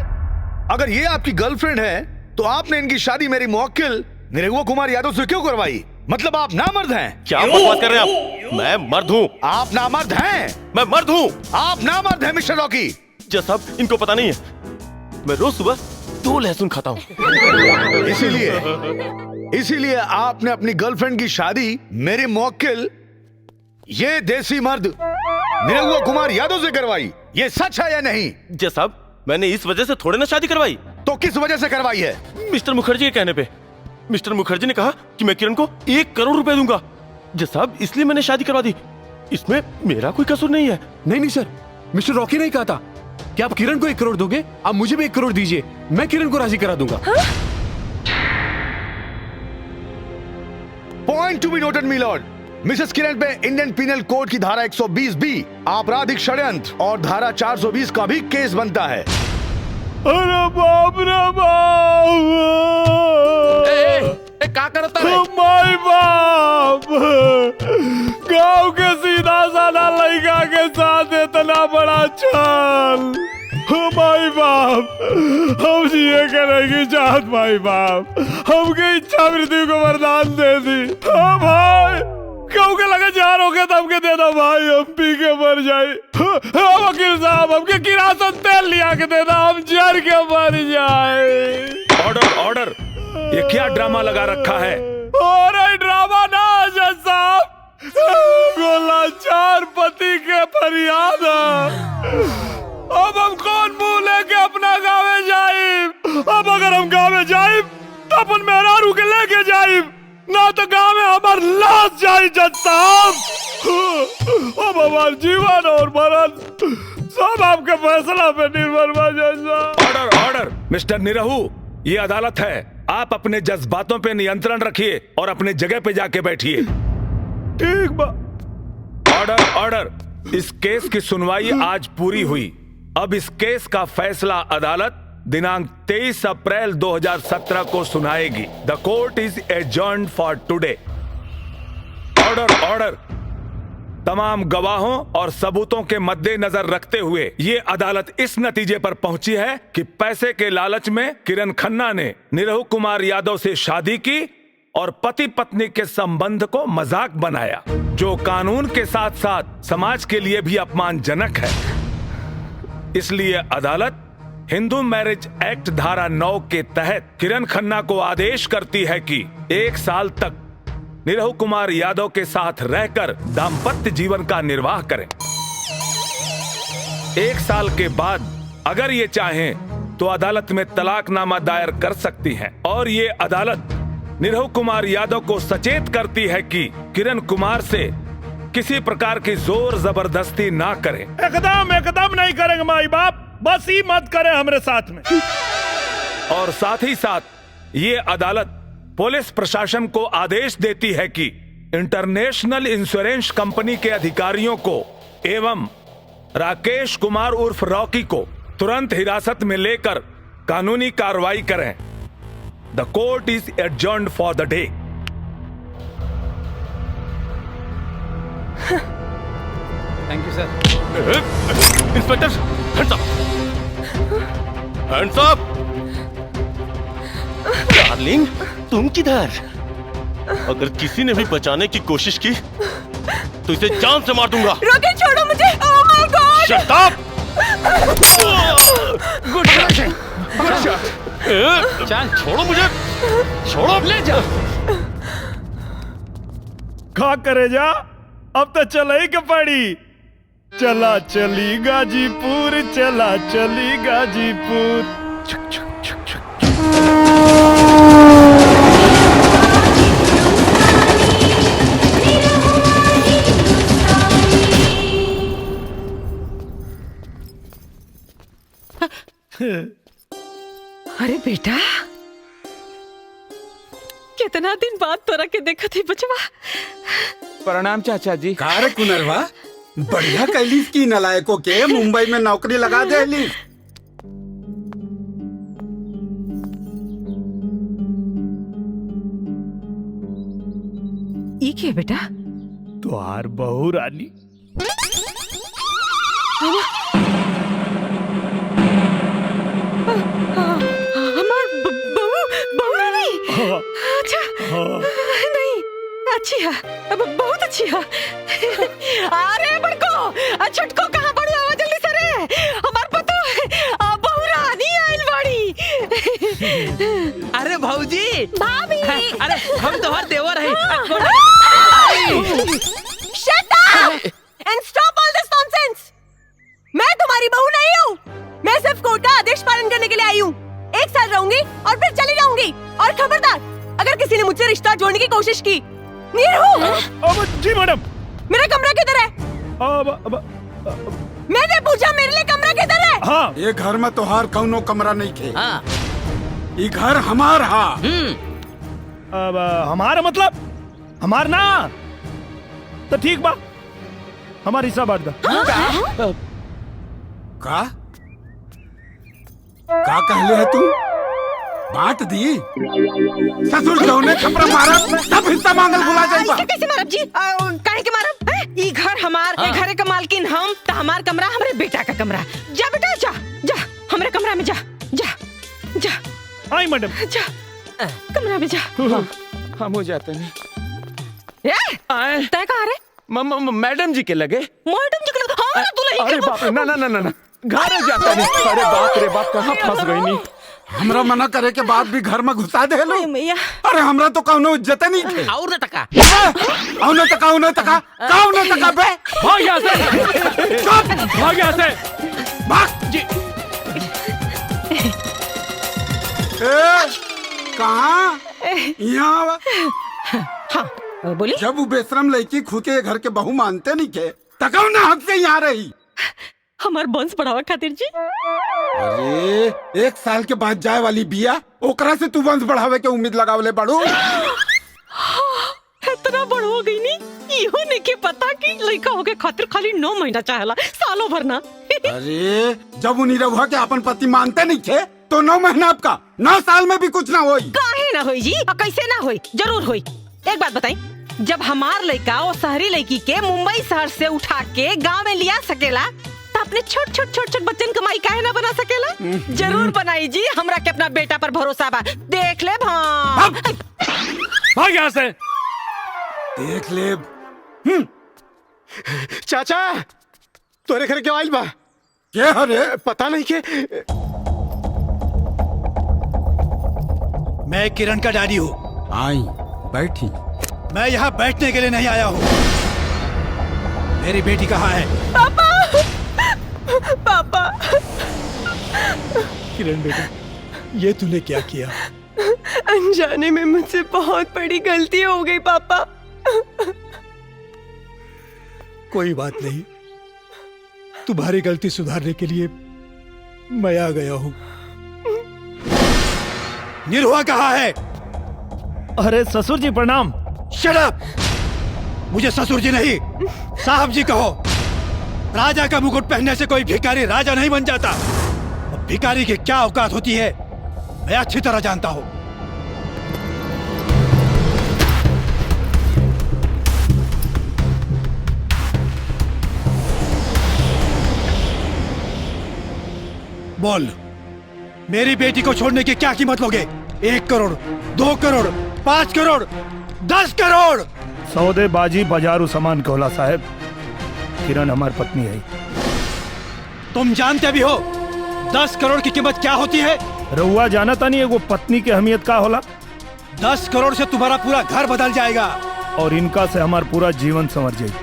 अगर ये आपकी गर्लफ्रेंड है तो आपने इनकी शादी मेरी मुवक्किल निरहुआ कुमार यादव से क्यों करवाई? मतलब आप नामर्द हैं? क्या बकवास कर रहे हैं आप? मैं मर्द हूँ। आप नामर्द हैं? मैं मर्द हूँ। आप नामर्द हैं मिस्टर रॉकी। जज साहब, इनको पता नहीं है मैं रोज सुबह 2 लहसुन खाता हूँ। इसीलिए आपने अपनी गर्लफ्रेंड की शादी मेरे मुवक्किल ये देसी मर्द निरहुआ कुमार यादव से करवाई। ये सच है या नहीं? जज साहब, मैंने इस वजह से थोड़े ना शादी करवाई। तो किस वजह से करवाई है? मिस्टर मुखर्जी के कहने पे। मिस्टर मुखर्जी ने कहा कि मैं किरण को 1 करोड़ रुपए दूंगा। जज साहब, इसलिए मैंने शादी करवा दी। इसमें मेरा कोई कसूर नहीं है। नहीं सर, मिस्टर रॉकी ने कहा था कि आप किरण को 1 करोड़ दोगे, आप मुझे भी 1 करोड़ दीजिए, मैं किरण को राजी करा दूंगा। Point to be noted my lord. Mrs Kiran पे इंडियन पिनल कोड की धारा 120B आपराधिक षड्यंत्र और धारा 420 का भी केस बनता है। अरे बाप रे बाप! क्या करता है? माय बाप! गांव के सीधा साधा लड़का के साथ इतना बड़ा छल! माई बाप, हम जिए करेंगे चाहत माई बाप, हमके इच्छा मृत्यु को वरदान दे दी। हाँ भाई, क्यों के लगे जार हो गया तो हमके दे दो भाई, हम पी के मर जाए। हाँ वकील साहब, हमके किरासन तेल लिया के दे दो, हम जर के मर जाए। ऑर्डर ऑर्डर, ये क्या ड्रामा लगा रखा है? अरे ड्रामा ना जज साहब, गोला चार पति के फरियाद। अब हम कौन मुंह लेके अपना गाँव जाइब? अब अगर हम गाँव जाइब तो अपन मेहरारू के लेके जाइब, ना तो गाँव में हमार लाश जाई जज साहब। अब हमार जीवन और मरण सब आपके फैसला पे निर्भर बा जज साहब। ऑर्डर ऑर्डर मिस्टर निरहू, ये अदालत है, आप अपने जज्बातों पे नियंत्रण रखिए और अपने जगह पे जाके बैठिए। ठीक बा। ऑर्डर ऑर्डर, इस केस की सुनवाई आज पूरी हुई। अब इस केस का फैसला अदालत दिनांक 23 अप्रैल 2017 को सुनाएगी। The court is adjourned for today. Order order, तमाम गवाहों और सबूतों के मद्देनजर रखते हुए ये अदालत इस नतीजे पर पहुंची है कि पैसे के लालच में किरण खन्ना ने निरहू कुमार यादव से शादी की और पति पत्नी के संबंध को मजाक बनाया, जो कानून के साथ साथ समाज के लिए भी अपमानजनक है। इसलिए अदालत हिंदू मैरिज एक्ट धारा 9 के तहत किरण खन्ना को आदेश करती है कि 1 साल तक निरहू कुमार यादव के साथ रहकर दाम्पत्य जीवन का निर्वाह करें। 1 साल के बाद अगर ये चाहें तो अदालत में तलाकनामा दायर कर सकती हैं और ये अदालत निरहू कुमार यादव को सचेत करती है कि किरण कुमार से किसी प्रकार की जोर जबरदस्ती ना करें। एकदम नहीं करेंगे माई बाप, बस ही मत करें हमारे साथ में। और साथ ही साथ ये अदालत पुलिस प्रशासन को आदेश देती है कि इंटरनेशनल इंश्योरेंस कंपनी के अधिकारियों को एवं राकेश कुमार उर्फ रॉकी को तुरंत हिरासत में लेकर कानूनी कार्रवाई करें। The court is adjourned for the day. Thank you sir. Inspector, hands up, hands up. Darling, तुम किधर? अगर किसी ने भी बचाने की कोशिश की तो इसे जान से मार दूंगा। रोके, छोड़ो मुझे। Oh my God! Shut up! Good shot, good shot. चल, छोड़ो मुझे, छोड़ो। ले जा। खा करे जा, अब तो चला ही के पड़ी। चला चली गाजीपुर, चला चली गाजीपुर। छुक छुक छुक छुक। अरे बेटा, कितना दिन बाद तोरा के देखा थी बचवा। प्रणाम चाचा जी। कार कुनरवा, बढ़िया कैलिस की नलायकों के मुंबई में नौकरी लगा देली। ई के बेटा? तुहार बहू रानी। हमार बहू रानी। अच्छा, नहीं, अच्छी है, बहुत अच्छी है। अरे बड़को, छटको कहाँ पड़ी? आवा जल्दी से रे, हमार पतो बहू रानी आइल बाड़ी। अरे भौजी, भाभी, अरे हम तो हर देवर है। Shut up and stop all this nonsense. मैं तुम्हारी बहू नहीं हूँ। मैं सिर्फ कोर्ट का आदेश पालन करने के लिए आई हूँ। 1 साल रहूंगी और फिर चली जाऊंगी। और खबरदार, अगर किसी ने मुझसे रिश्ता जोड़ने की कोशिश की। जी मैडम। मेरा कमरा किधर है? मैंने पूछा मेरे लिए कमरा किधर है? हाँ। ये घर में तो हर कौनो कमरा नहीं थे। ये घर हमार हा। अब हमारा मतलब हमार ना, तो ठीक बा, हमारी हिस्सा बांट दो। का कहले है तू? बांट दी? ससुर जौने छपरा मारा सब हिस्सा मांगल भुला जाइबा। कैसे मारब जी? काहे के मारब? ई घर हमार, ए घरे का मालकिन हम, त हमार कमरा हमरे बेटा का कमरा। जा बेटा, जा जा हमरे कमरा में जा, जा जा। आई मैडम, जा कमरा में जा। हम हो जाते हैं। तय कहाँ रे? मैडम जी के लगे। मैडम जी के लगे? हाँ, तू नहीं। अरे बाप रे, ना ना ना ना, घर जाता नहीं। अरे बाप रे बाप, कहाँ फंस गई नहीं। हमरा मना करे के बाद भी घर में घुसा दे लो। अरे हमरा तो कौनो इज्जत नहीं थे। और न तका, और न तका, और न तका, कौन न तका बे? भाग यहाँ से, भाग यहाँ से। भाग जी। कहाँ यहाँ? हाँ बोली। जब वो बेशरम लड़की खुद के घर के बहू मानते नहीं के तकौ ना हक से यहाँ रही। हमार वंश बढ़ावा खातिर जी। अरे 1 साल के बाद जाए वाली बिया ओकरा से तू वंश बढ़ावे के उम्मीद लगावले बड़ू। इतना बड़ हो गई नी इहो नहीं के पता कि लड़का होके खातिर खाली 9 महीना चाहेला, सालों भर ना। अरे जब उन्हीं रहुआ के अपन पति मानते नहीं थे तो 9 महीना आपका 9 साल में भी कुछ ना होई। काहे ना होई जी, कैसे ना होई, जरूर होई। एक बात बताई, जब हमार लड़का वो शहरी लड़की के मुंबई शहर से उठा के गांव में लिया सकेला तो अपने छोट छोट बच्चन कमाई काहे ना बना सकेला? जरूर बनाई जी, हमरा के अपना बेटा पर भरोसा बा। देख ले भाग यहाँ से। देख ले। चाचा तोरे घर क्यों आइल बा? क्या रे? पता नहीं के। मैं किरण का डैडी हूँ। आई बैठी। मैं यहाँ बैठने के लिए नहीं आया हूँ। मेरी बेटी कहाँ है? पापा पापा। किरण बेटा, ये तूने क्या किया? अनजाने में मुझसे बहुत बड़ी गलती हो गई पापा। कोई बात नहीं, तुम्हारी गलती सुधारने के लिए मैं आ गया हूँ। निरुआ कहाँ है? अरे ससुर जी प्रणाम। Shut up! मुझे ससुर जी नहीं साहब जी कहो। राजा का मुकुट पहनने से कोई भिखारी राजा नहीं बन जाता। अब भिखारी की क्या औकात होती है मैं अच्छी तरह जानता हूँ। बोल, मेरी बेटी को छोड़ने की क्या कीमत लोगे? 1 करोड़, 2 करोड़, 5 करोड़, 10 करोड़? सौदेबाजी बाजारू सामान कहला साहब। किरण हमारी पत्नी है। तुम जानते भी हो 10 करोड़ की कीमत क्या होती है? रउआ जानता नहीं है वो पत्नी की अहमियत का होला। 10 करोड़ से तुम्हारा पूरा घर बदल जाएगा और इनका से हमारा पूरा जीवन संवर जाएगा।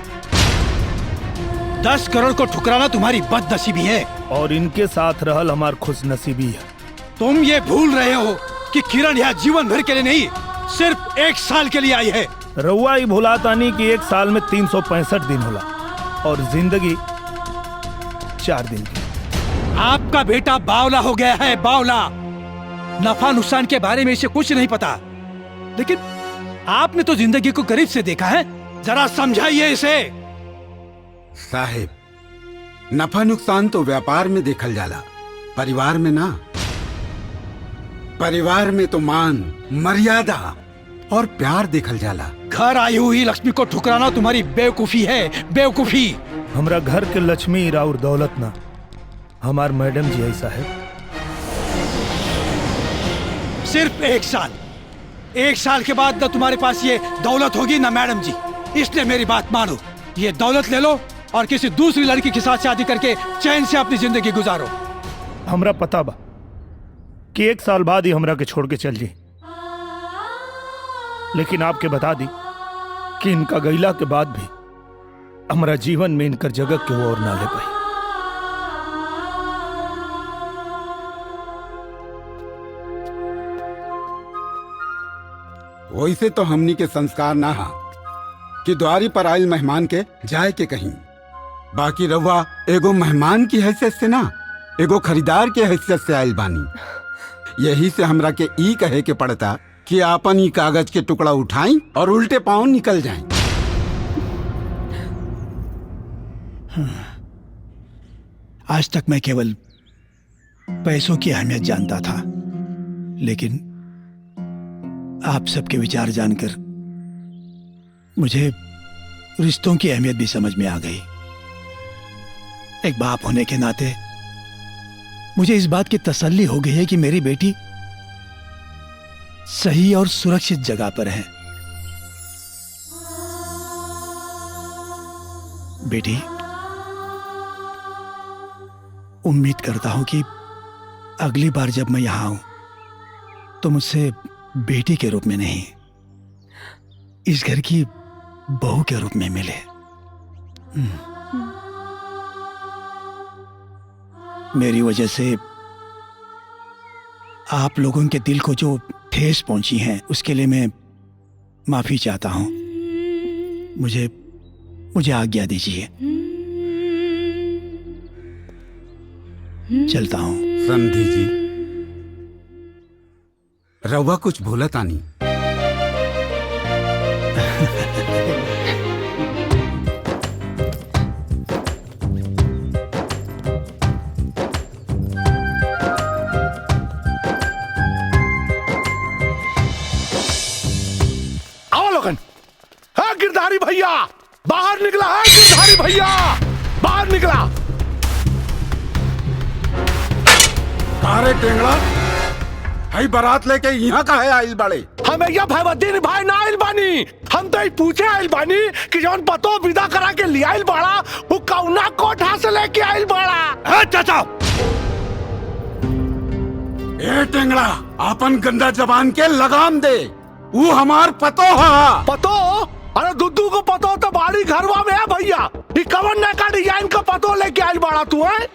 10 करोड़ को ठुकराना तुम्हारी बदनसीबी है और इनके साथ रहल हमार खुशनसीबी है। तुम ये भूल रहे हो कि किरण यहाँ जीवन भर के लिए नहीं, सिर्फ 1 साल के लिए आई है। रउआ ही भुलाता नहीं कि 1 साल में 365 दिन होला और जिंदगी 4 दिन की। आपका बेटा बावला हो गया है, बावला। नफा नुकसान के बारे में इसे कुछ नहीं पता, लेकिन आपने तो जिंदगी को करीब से देखा है। जरा समझाइए इसे। साहेब, नफा नुकसान तो व्यापार में देखल जाला, परिवार में ना। परिवार में तो मान, मर्यादा और प्यार देखल जाला। घर आई हुई लक्ष्मी को ठुकराना तुम्हारी बेवकूफी है, बेवकूफी। हमरा घर के लक्ष्मी राउर दौलत ना, हमार मैडम जी ऐसा है। सिर्फ 1 साल, 1 साल के बाद न तुम्हारे पास ये दौलत होगी ना मैडम जी। इसलिए मेरी बात मानो, ये दौलत ले लो और किसी दूसरी लड़की के साथ शादी करके चैन से अपनी जिंदगी गुजारो। हमरा पता बा कि 1 साल बाद ही हमरा के छोड़ के चल जी, लेकिन आपके बता दी कि इनका गैला के बाद भी हमारा जीवन में इनकर जगह के वो और ना ले पाई। वैसे तो हमनी के संस्कार ना हा कि द्वारी पर आयल मेहमान के जाए के कहीं। बाकी रहुआ एगो मेहमान की हैसियत से ना, एगो खरीदार के हैसियत से आयल बानी। यही से हमरा के ई कहे के पड़ता कि आपन ई कागज के टुकड़ा उठाई और उल्टे पांव निकल जाएं। आज तक मैं केवल पैसों की अहमियत जानता था, लेकिन आप सबके विचार जानकर मुझे रिश्तों की अहमियत भी समझ में आ गई। एक बाप होने के नाते मुझे इस बात की तसल्ली हो गई है कि मेरी बेटी सही और सुरक्षित जगह पर है। बेटी, उम्मीद करता हूं कि अगली बार जब मैं यहां आऊं तो मुझसे बेटी के रूप में नहीं, इस घर की बहू के रूप में मिले। मेरी वजह से आप लोगों के दिल को जो ठेस पहुंची है उसके लिए मैं माफी चाहता हूं। मुझे आज्ञा दीजिए, चलता हूं। समधी जी, रउआ कुछ भूला तानी। आओ लोगन। हाँ गिरधारी भैया बाहर निकला है, गिरधारी भैया बाहर निकला। अरे टेंगड़ा, हई बारात लेके यहाँ का है आइल बड़े? हमें यह भयवद्दीन भाई ना आइल बानी, हम तो पूछे आइल बानी कि जौन पतो विदा करा के ले आइल बाड़ा वो कौना कोठा से लेके आइल बाड़ा। चाचा ए टेंगड़ा, अपन गंदा जबान के लगाम दे। वो हमार पतो है। पतो? अरे दुद्दू को पतो तो बाड़ी घरवा में है भैया। ये कवन ने का डिजाइन का पतो लेके आइल बाड़ा तू है?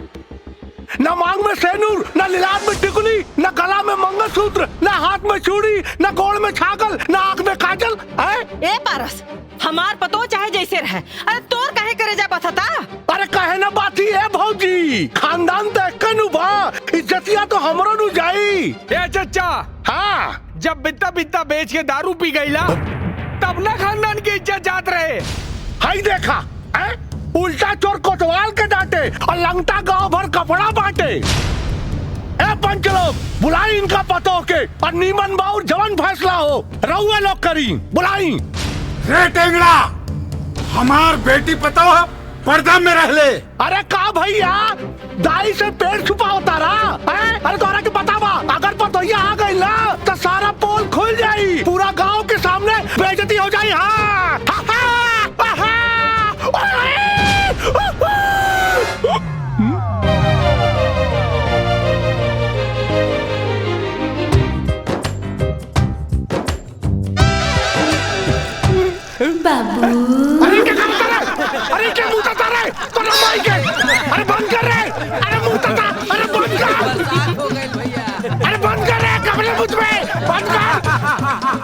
न मांग में सेनूर, न लिलाट में टिकुली, न गला में मंगलसूत्र, न हाथ में चूड़ी, न गोड़ में छागल, न आंख में काजल है? ए पारस, हमार पतो चाहे जैसे रहे, अरे तोर काहे करे जा पता? अरे कहे ना बाती है भौजी, खानदान देख के नु बा इज्जतिया तो हमरो नु जाई। ए चचा, हाँ जब बित्ता बित्ता बेच के दारू पी गईला तब ना खानदान की इज्जत जात रहे। हाई देखा है? उल्टा चोर कोतवाल के डांटे और लंगटा गांव भर कपड़ा बांटे। ए पंच लोग बुलाई इनका पतो के और नीमन बाउर जवन फैसला हो रउआ लोग करी, बुलाई। रे टेंगड़ा, हमार बेटी पतो है पर्दा में रह ले। अरे का भैया दाई से पेड़ छुपा होता रहा है? अरे तोरा के पता बा अगर पतोया आ गई ना तो सारा पोल खुल जाई, पूरा गांव के सामने बेइज्जती हो जाई। हाँ बाबू, अरे क्या करता रे? अरे क्या मुंह तता रे? तो माई के अरे बंद कर रे। अरे मुंह तता, अरे बंद कर। अरे बंद कर रे, कमरे मुझ में बंद कर।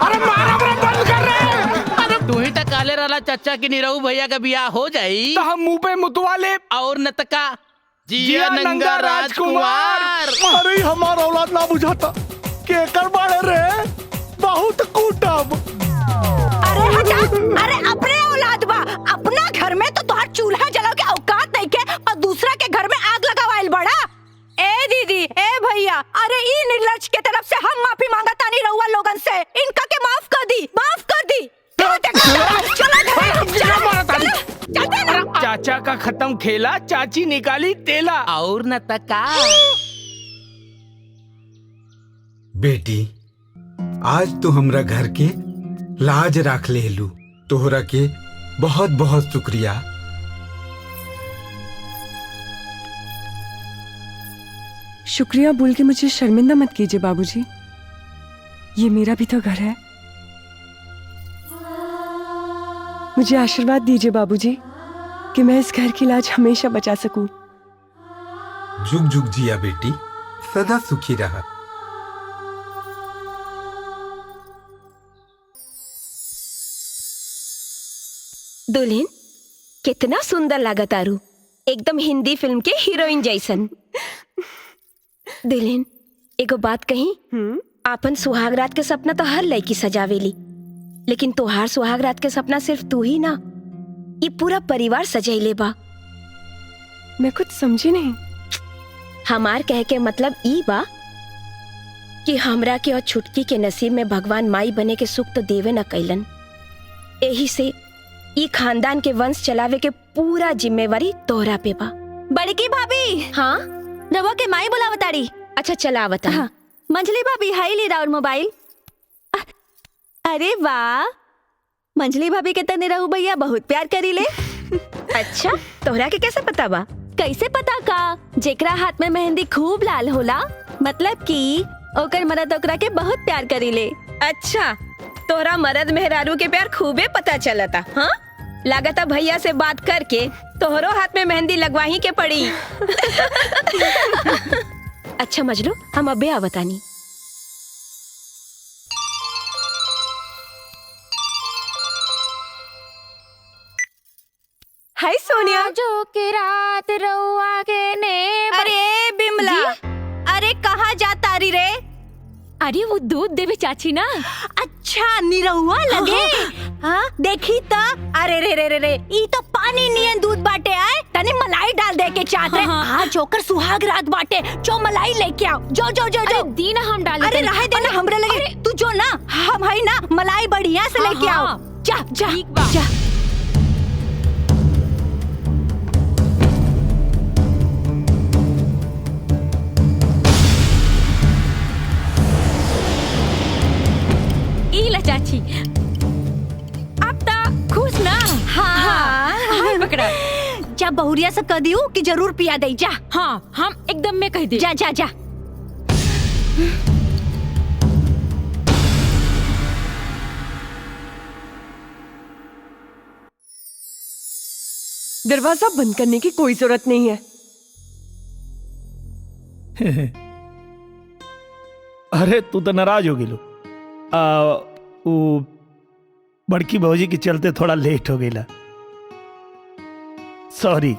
अरे मारा बंद कर रे। तू ही तक काले वाला चचा की निरहू भैया का बियाह हो जाई तो हम मुंह पे मुतवा ले और नतका जिया नंगा राजकुमार। अरे हमारा औलाद ना बुझाता के कर बाड़े रे बहुत कूटब। अरे हटा, अरे अपने औलाद बा, अपना घर में तो तोहर चूल्हा जलाओ के औकात नहीं के और दूसरा के घर में आग लगावाइल बड़ा। ए दीदी, ए भैया, अरे ई निर्लज के तरफ से हम माफी मांगता नहीं रहुआ लोगन से, इनका के माफ कर दी, माफ कर दी। चाचा का खत्म खेला, चाची निकाली तेला और नतका। बेटी, आज तो हमरा घर के लाज राख ले लू, तोहरा के बहुत बहुत शुक्रिया। शुक्रिया बोल के मुझे शर्मिंदा मत कीजिए बाबूजी, ये मेरा भी तो घर है। मुझे आशीर्वाद दीजिए बाबूजी कि मैं इस घर की लाज हमेशा बचा सकूं। जुग जुग जिया बेटी, सदा सुखी रहा। दुल्हन कितना सुंदर लागत आरू, एकदम हिंदी फिल्म के हीरोइन जैसन। दुल्हन एगो बात कही, आपन सुहाग रात के सपना तो हर लड़की सजावेली, लेकिन तोहार सुहाग रात के सपना सिर्फ तू ही ना, ये पूरा परिवार सजैले बा। मैं कुछ समझी नहीं। हमार कह के मतलब ई बा कि हमरा के और छुटकी के नसीब में भगवान माई बने के सुख तो देवे न कैलन, यही से ई खानदान के वंश चलावे के पूरा जिम्मेवारी तोहरा पे बा। बड़की भाभी। हाँ रवा के माई बुलावताड़ी। अच्छा चला बता। हाँ। मंजली भाभी हाई ली राउर मोबाइल। अरे वाह, मंजली भाभी के तने रहू भैया बहुत प्यार करी ले। अच्छा तोहरा के कैसे पता बा? कैसे पता का? जेकरा हाथ में मेहंदी खूब लाल होला मतलब कि ओकर मरद ओकरा के बहुत प्यार करी ले। अच्छा तोहरा मरद मेहरारू के प्यार खूबे पता चलता। हाँ लागता भैया से बात करके तोहरो हाथ में मेहंदी लगवाही के पड़ी। अच्छा मजलू, हम अबे आवतानी। हाय सोनिया। जो के रात रउआ के ने। अरे बिमला, अरे कहाँ जा तारी रे? अरे वो दूध देवे चाची ना। अच्छा निरहुआ लगे। हाँ देखी तो। अरे रे रे रे रे, ई तो पानी नियन दूध बाटे आए। तने मलाई डाल दे के चाहत रे। हाँ जोकर सुहाग रात बाटे, जो मलाई लेके आओ। जो जो जो जो दीना हम डाल। अरे रहे देना हमरे लगे। तू जो ना, हम है ना मलाई बढ़िया से लेके आओ। जा जा जा। ई ला चाची, अब तो खुश ना। हाँ पकड़ा। जा बहुरिया से कह दियो कि जरूर पिया दे। जा। हाँ हम एकदम में कह दे। जा जा जा। दरवाजा बंद करने की कोई जरूरत नहीं है। अरे तू तो नाराज हो गिलो। वो बड़की भौजी के चलते थोड़ा लेट हो गया। सॉरी।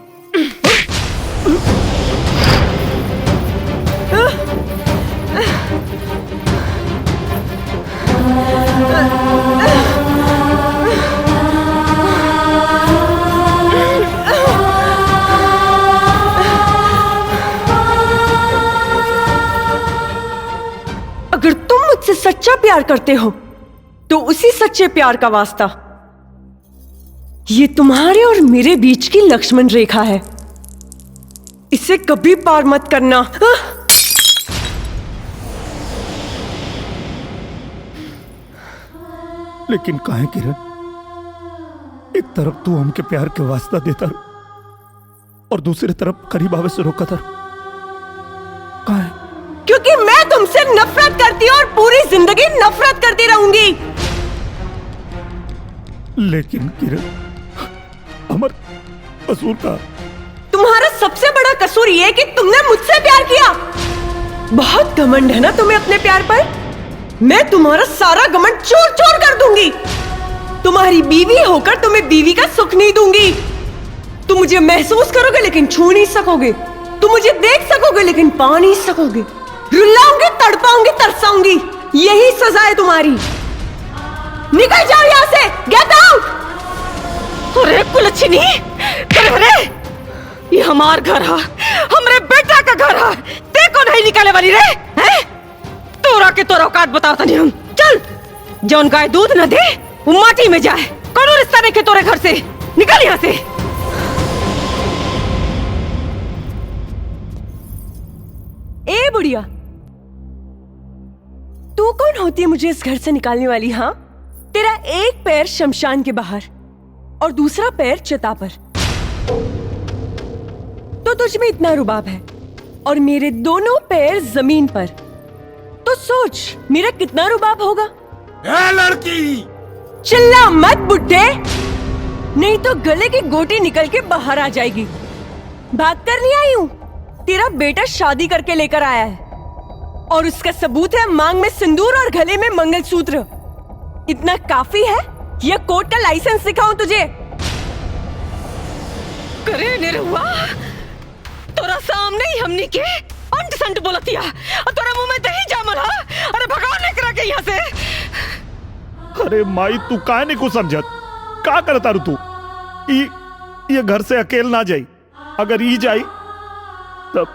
अगर तुम मुझसे सच्चा प्यार करते हो तो उसी सच्चे प्यार का वास्ता ये तुम्हारे और मेरे बीच की लक्ष्मण रेखा है। इसे कभी पार मत करना। लेकिन काहे किरण, एक तरफ तू हमके प्यार के वास्ता देता और दूसरी तरफ करीब आवे से रोका था। काहे? क्योंकि मैं तुमसे नफरत करती हूँ और पूरी जिंदगी नफरत करती रहूंगी। लेकिन किरण, हमार कसूर का? तुम्हारा सबसे बड़ा कसूर ये कि तुमने मुझसे प्यार किया। बहुत घमंड है ना तुम्हें अपने प्यार पर। मैं तुम्हारा सारा घमंड चूर चूर कर दूंगी। तुम्हारी बीवी होकर तुम्हें बीवी का सुख नहीं दूंगी। तुम मुझे महसूस करोगे लेकिन छू नहीं सकोगे। तुम मुझे देख सकोगे लेकिन पा नहीं सकोगे। रुलाऊंगी, तड़पाऊंगी, तरसाऊंगी। यही सजा है तुम्हारी। निकल जाओ यहाँ से। Get out. अरे कुलच्छनी, अरे ये हमार घर है, हमरे बेटा का घर है। ते को नहीं निकाले वाली रे हैं? तोरा के तोरा औकात बताता नहीं हम। चल, जौन गाय दूध न दे वो माटी में जाए। कौन रिश्ता देखे तोरे घर से। निकल यहाँ से। ए बुढ़िया, तू कौन होती है मुझे इस घर से निकालने वाली? हाँ, तेरा एक पैर शमशान के बाहर और दूसरा पैर चिता पर। तो तुझ में इतना रुबाब है और मेरे दोनों पैर जमीन पर। तो सोच मेरा कितना रुबाब होगा। ए लड़की, चिल्ला मत बुड्ढे, नहीं तो गले की गोटी निकल के बाहर आ जाएगी। भाग कर नहीं आई हूं। तेरा बेटा शादी करके लेकर आया है और उसका सबूत है मांग में सिंदूर और गले में मंगलसूत्र। इतना काफी है या कोर्ट का लाइसेंस दिखाऊं तुझे? करे निरहुआ, तोरा सामने ही हमनी के अंट संट बोलतिया और तोरा मुंह में दही जामल हा। अरे भगाओ निकरा के यहाँ से। अरे माई, तू काहे नहीं कुछ समझत? का करता रू तू? ये घर से अकेल ना जाई। अगर ई जाई तब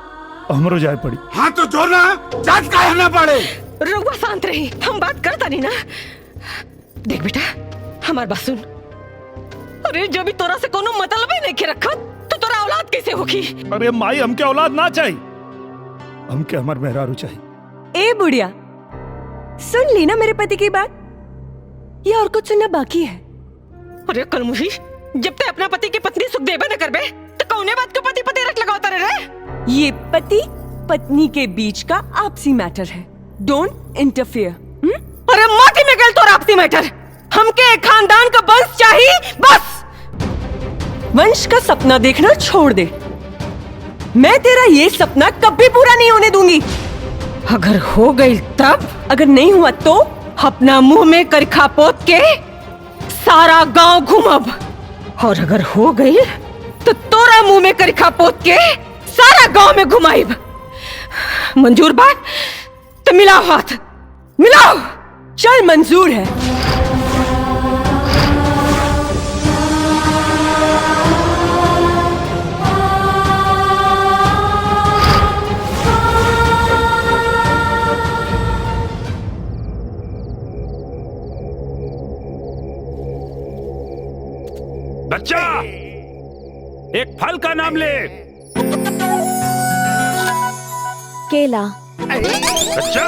हमरो जाए पड़ी। हाँ तो जो ना जात का है ना पड़े। रुआ शांत रही, हम बात करता नहीं ना। देख बेटा, हमार बात सुन। अरे जब भी तोरा से कोनो मतलब ही नहीं रखा तो तोरा औलाद कैसे होगी? अरे माई, हमके औलाद ना चाहिए, हमके हमार मेहरारू चाहिए। ए बुढ़िया, सुन ली ना मेरे पति की बात? ये और कुछ सुनना बाकी है। अरे कलमुही, जब ते अपना पति की पत्नी सुख देबे न करबे तो कौने बात को पति पति रख लगावता रे? ये पति पत्नी के बीच का आपसी मैटर है। Don't interfere. अरे माटी में गल तो आपसी मैटर। हमके एक खानदान का वंश चाहिए बस। वंश का सपना देखना छोड़ दे। मैं तेरा ये सपना कभी पूरा नहीं होने दूंगी। अगर हो गई तब, अगर नहीं हुआ तो अपना मुंह में करखा पोत के सारा गांव घूमब, और अगर हो गई तो तोरा मुंह में करखा पोत के सारा गांव में घुमाइब। मंजूर बात तो मिलाओ हाथ, मिलाओ। चल मंजूर है। बच्चा, एक फल का नाम ले। केला। बच्चा,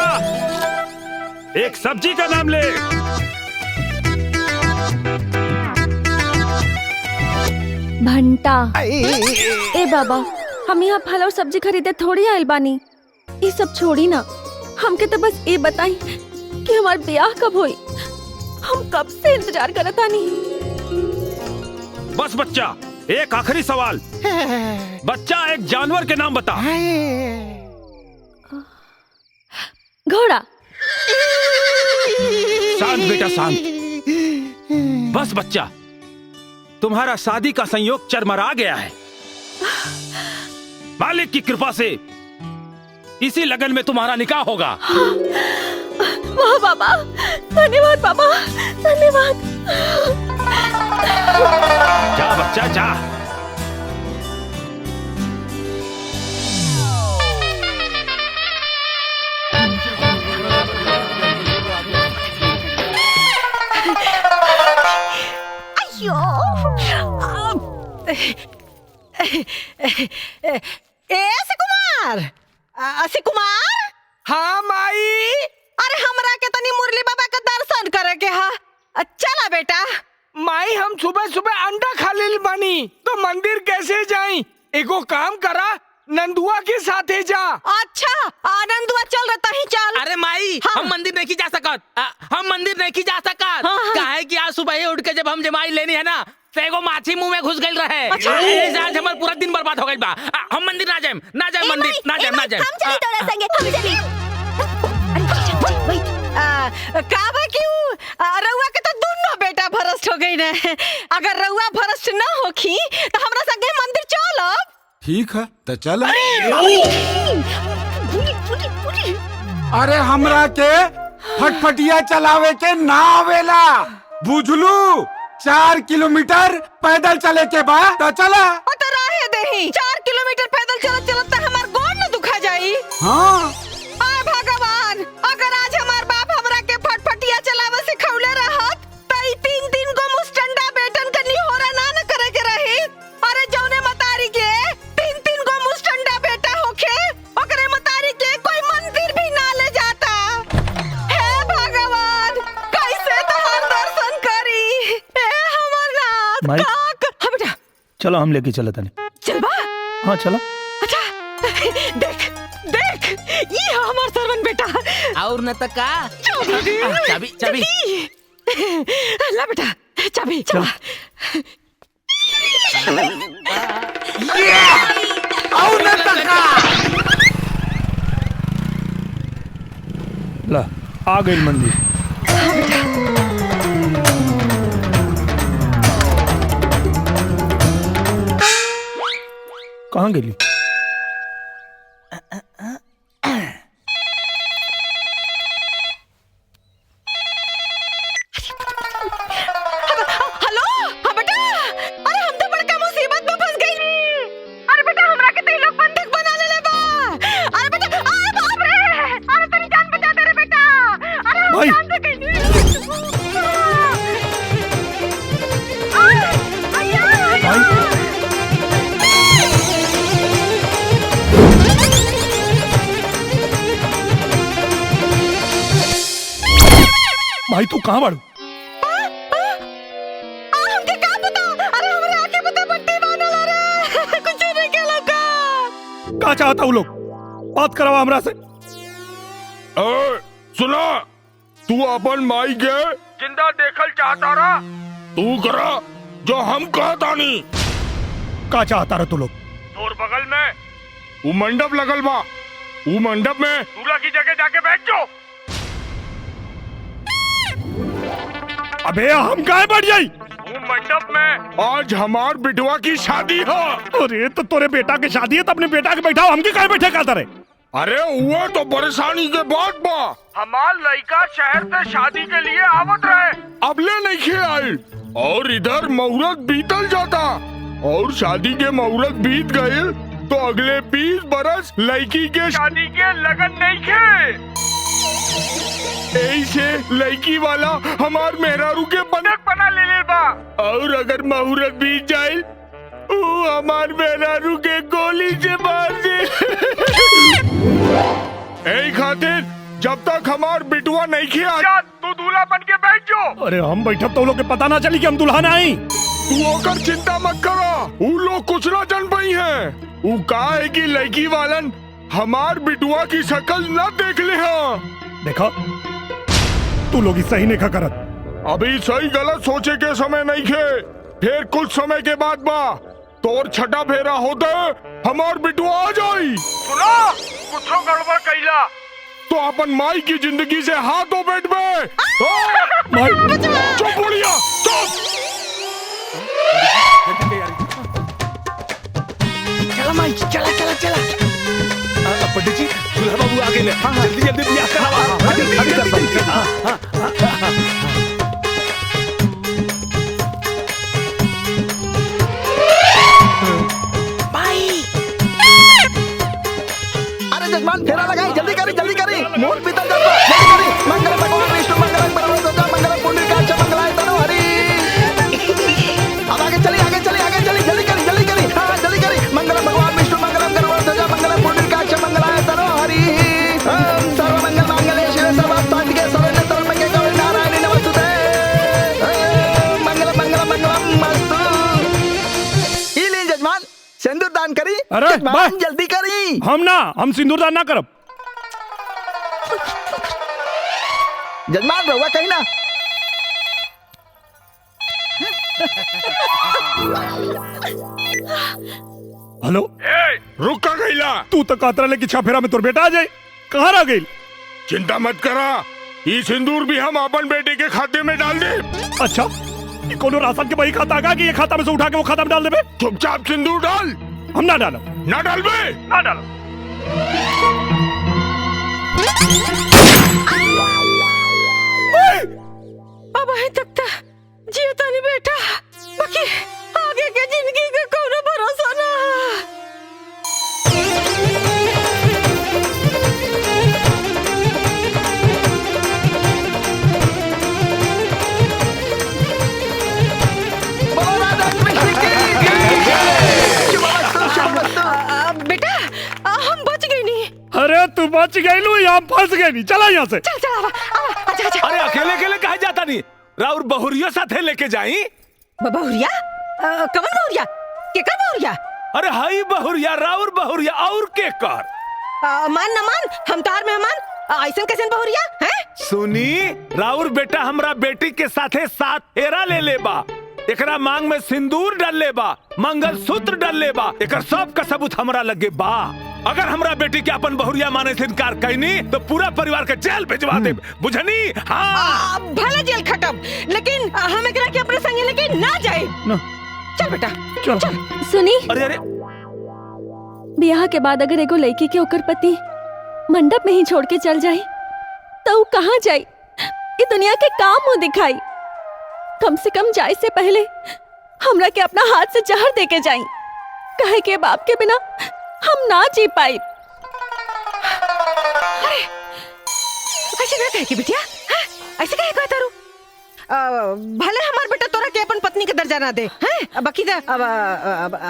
एक सब्जी का नाम ले। भंटा। ए बाबा, हम यहाँ फल और सब्जी खरीदे थोड़ी आइल बानी। ये सब छोड़ी ना, हमके तो बस ये बताई कि हमार ब्याह कब होई। हम कब से इंतजार करत आनी। बस बच्चा, एक आखिरी सवाल। बच्चा, एक जानवर के नाम बता। घोड़ा। शांत बेटा, शांत। बस बच्चा, तुम्हारा शादी का संयोग चरमरा गया है। मालिक की कृपा से इसी लगन में तुम्हारा निकाह होगा। वाह बाबा, धन्यवाद बाबा, धन्यवाद। जा बच्चा, जा। कुमार। हाँ माई। अरे हमरा के तनी मुरली बाबा का दर्शन करे के हा। चला बेटा। माई, हम सुबह सुबह अंडा खा लेल बानी, तो मंदिर कैसे जाई? एगो काम करा, नंदुआ के साथे जा। अच्छा, नंदुआ चल रहता ही चल। अरे माई, हम मंदिर नहीं जा सकत। हम मंदिर नहीं जा सकत। काहे कि आज सुबह ही उठ के जब हम जमाई लेनी है ना, तो एगो माछी मुंह में घुस गई रहे। अच्छा। आज हमार पूरा दिन बर्बाद हो गई बा। हम मंदिर ना जाए, ना जाए मंदिर, ना जाए, ना जाए। हम चली तोरा संगे, हम चली। काबा क्यों? रउआ के तो दोनों बेटा भ्रष्ट हो गई ने। अगर रउआ भ्रष्ट ना होखी तो हमरा संगे मंदिर चलो। ठीक है, तो चल। अरे हमरा के फटफटिया चलावे के ना आवेला, बुझलू? 4 किलोमीटर पैदल चले के बाद तो चला। तो रहे देही, 4 किलोमीटर पैदल चलत चलत तो हमार गोड़ न दुखा जाई। हाँ। आय भगवान, अगर आज हमार बाप हमरा के फटफटिया चलावे से खौले रहत तो 3 गो मुस्टंडा बेटन के निहोरा ना करे के रही। अरे जौने मतारी के 3 गो मुस्टंडा बेटा होखे, ओकरे मतारी के कोई मंदिर भी ना ले जाता। हे भगवान, कैसे तोहार दर्शन करी। हे हमर नाथ। माई। हाँ बेटा, चलो हम लेके चलते हैं। चल बा। हाँ चलो। अच्छा, देख देख, ये हमार सरवन बेटा। और न तक का चाबी, चाबी। ला बेटा, चाबी। चला। और न तक का। ला, आ गई मंदिर। कहाँ गेली? हेलो। हाँ बेटा, अरे हम तो बड़का मुसीबत में फंस गई। अरे बेटा, हमरा के तो लोग बंधक बना ले बा। अरे बेटा, अरे बाप रे, अरे तेरी जान बचा दे रे बेटा। अरे भाई। जान से गई। भाई तू कहाँ बाड़ू? क्या चाहता हूँ लोग? बात करावा हमरा से। सुना, तू अपन माई के जिंदा देखल चाहता रहा, तू करा जो हम कहता नहीं। का चाहता रहे तू लोग? और बगल में वो मंडप लगल बा, वो मंडप में दूल्हा की जगह जाके बैठ जाओ। अबे हम काहे बैठ जाई? वो मंडप में आज हमार बिटवा की शादी है। अरे तो तोरे बेटा की शादी है तो अपने बेटा के बैठाओ, हमके काहे बैठे कहता रहे? अरे वो तो परेशानी के बाद बा, हमार लड़का शहर से शादी के लिए आवत रहे, अब ले नहीं खे आई और इधर मुहूर्त बीतल जाता और शादी के मुहूर्त बीत गए तो अगले 20 बरस लड़की के शादी के लगन नहीं खे। ऐसे लड़की वाला हमार मेहरारू के बनक बना ले बा और अगर मुहूर्त बीत जाए वो हमार मेहरारू के गोली से मार दे। ऐ खातिर जब तक हमार बिटुआ नहीं खिया तू दूल्हा बन के बैठ जाओ। अरे हम बैठब तो लोग के पता ना चली कि हम दुल्हन आई। तू होकर चिंता मत करो, वो लोग कुछ ना जान पाई है। वो कहा है कि लड़की वालन हमार बिटुआ की शक्ल न देख ले। हाँ देखो तू लोग सही नहीं करत। अभी सही गलत सोचे के समय नहीं खे, फिर कुछ समय के बाद बा तोर छठा फेरा होता है हमार बिटुआ आ जाई। सुना कुछ गड़बड़ कैला तो अपन माई की जिंदगी से हाथ धो बैठ में। चुप बुढ़िया चुप। चला माई चला चला चला। पंडित जी दूल्हा बाबू आगे ले, जल्दी जल्दी ब्याह करावा। अरे जजमान फेरा लगाई, जल्दी करी मुहूर्त बीतल जाता, जल्दी करी। मंगलम भगवान विष्णु मंगलम परमहंस मंगलम पुंडरीकाक्ष मंगलाय तनोहरि। अब आगे चली जल्दी करी हाँ जल्दी करी। मंगलम भगवान विष्णु मंगलम परमहंस मंगलम पुंडरीकाक्ष मंगलाय तनोहरि। ओम सर्वमंगल मांगल्ये शिवे सर्वार्थसाधिके शरण्ये त्र्यंबके गौरी नारायणी नमोस्तुते। मंगलम मस्तु। ई ली जजमान सिंदूर दान करी। अरे जजमान जल्दी करी। हम सिंदूर दान ना करब। जजमान रहुआ कहीं ना। हेलो रुक का गईला। तू तो कातरा लेके छाफेरा में तोर बेटा आ जाए, कहाँ रह गई? चिंता मत करा, ये सिंदूर भी हम अपन बेटे के खाते में डाल दे। अच्छा ये कोनो राशन के वही खाता का कि ये खाता में से उठा के वो खाता में डाल देबे? चुपचाप सिंदूर डाल। हम ना डालब। ना डाल बे, ना डालब। अब है तक ता जियता नहीं बेटा, बाकी आगे के जिंदगी का कोनो भरोसा ना। बेटा हम बच गई नहीं। अरे तू बच गई लू, यहाँ फंस गई नहीं। चला यहाँ से। चल चल आजा। अरे अकेले अकेले कहे जाता नहीं, राउर बहुरिया साथे लेके जाई। बहुरिया कवन बहुरिया केकर बहुरिया? अरे हाई बहुरिया राउर बहुरिया और के कर। मान न मान हम तार मेहमान ऐसन कैसन बहुरिया हैं? सुनी राउर बेटा हमरा बेटी के साथे साथ फेरा ले लेबा, एकरा मांग में सिंदूर डाल लेबा, मंगलसूत्र डाल लेबा, एकर सब का सबूत हमरा लगे बा। अगर हमरा बेटी के अपन बहुरिया माने से इनकार कैनी तो पूरा परिवार के जेल भिजवा दे, बुझनी? हाँ भले जेल खटब, लेकिन हम एकरा के अपने संगे लेके ना जाए। चल बेटा चल। सुनी अरे ब्याह के बाद अगर एगो लड़की के ओकर पति मंडप में ही छोड़ के चल जाए तो कहाँ जाए? ये दुनिया के काम मुंह दिखाई। कम से कम जाए से पहले हमरा के अपना हाथ से जहर दे के जाई, कहे के बाप के बिना हम ना जी पाई। अरे ऐसे ना कहे कि बिटिया, ऐसे कहे कोई तारू? भले हमार बेटा तोरा के अपन पत्नी के दर्जा ना दे, हैं? बाकी तो अब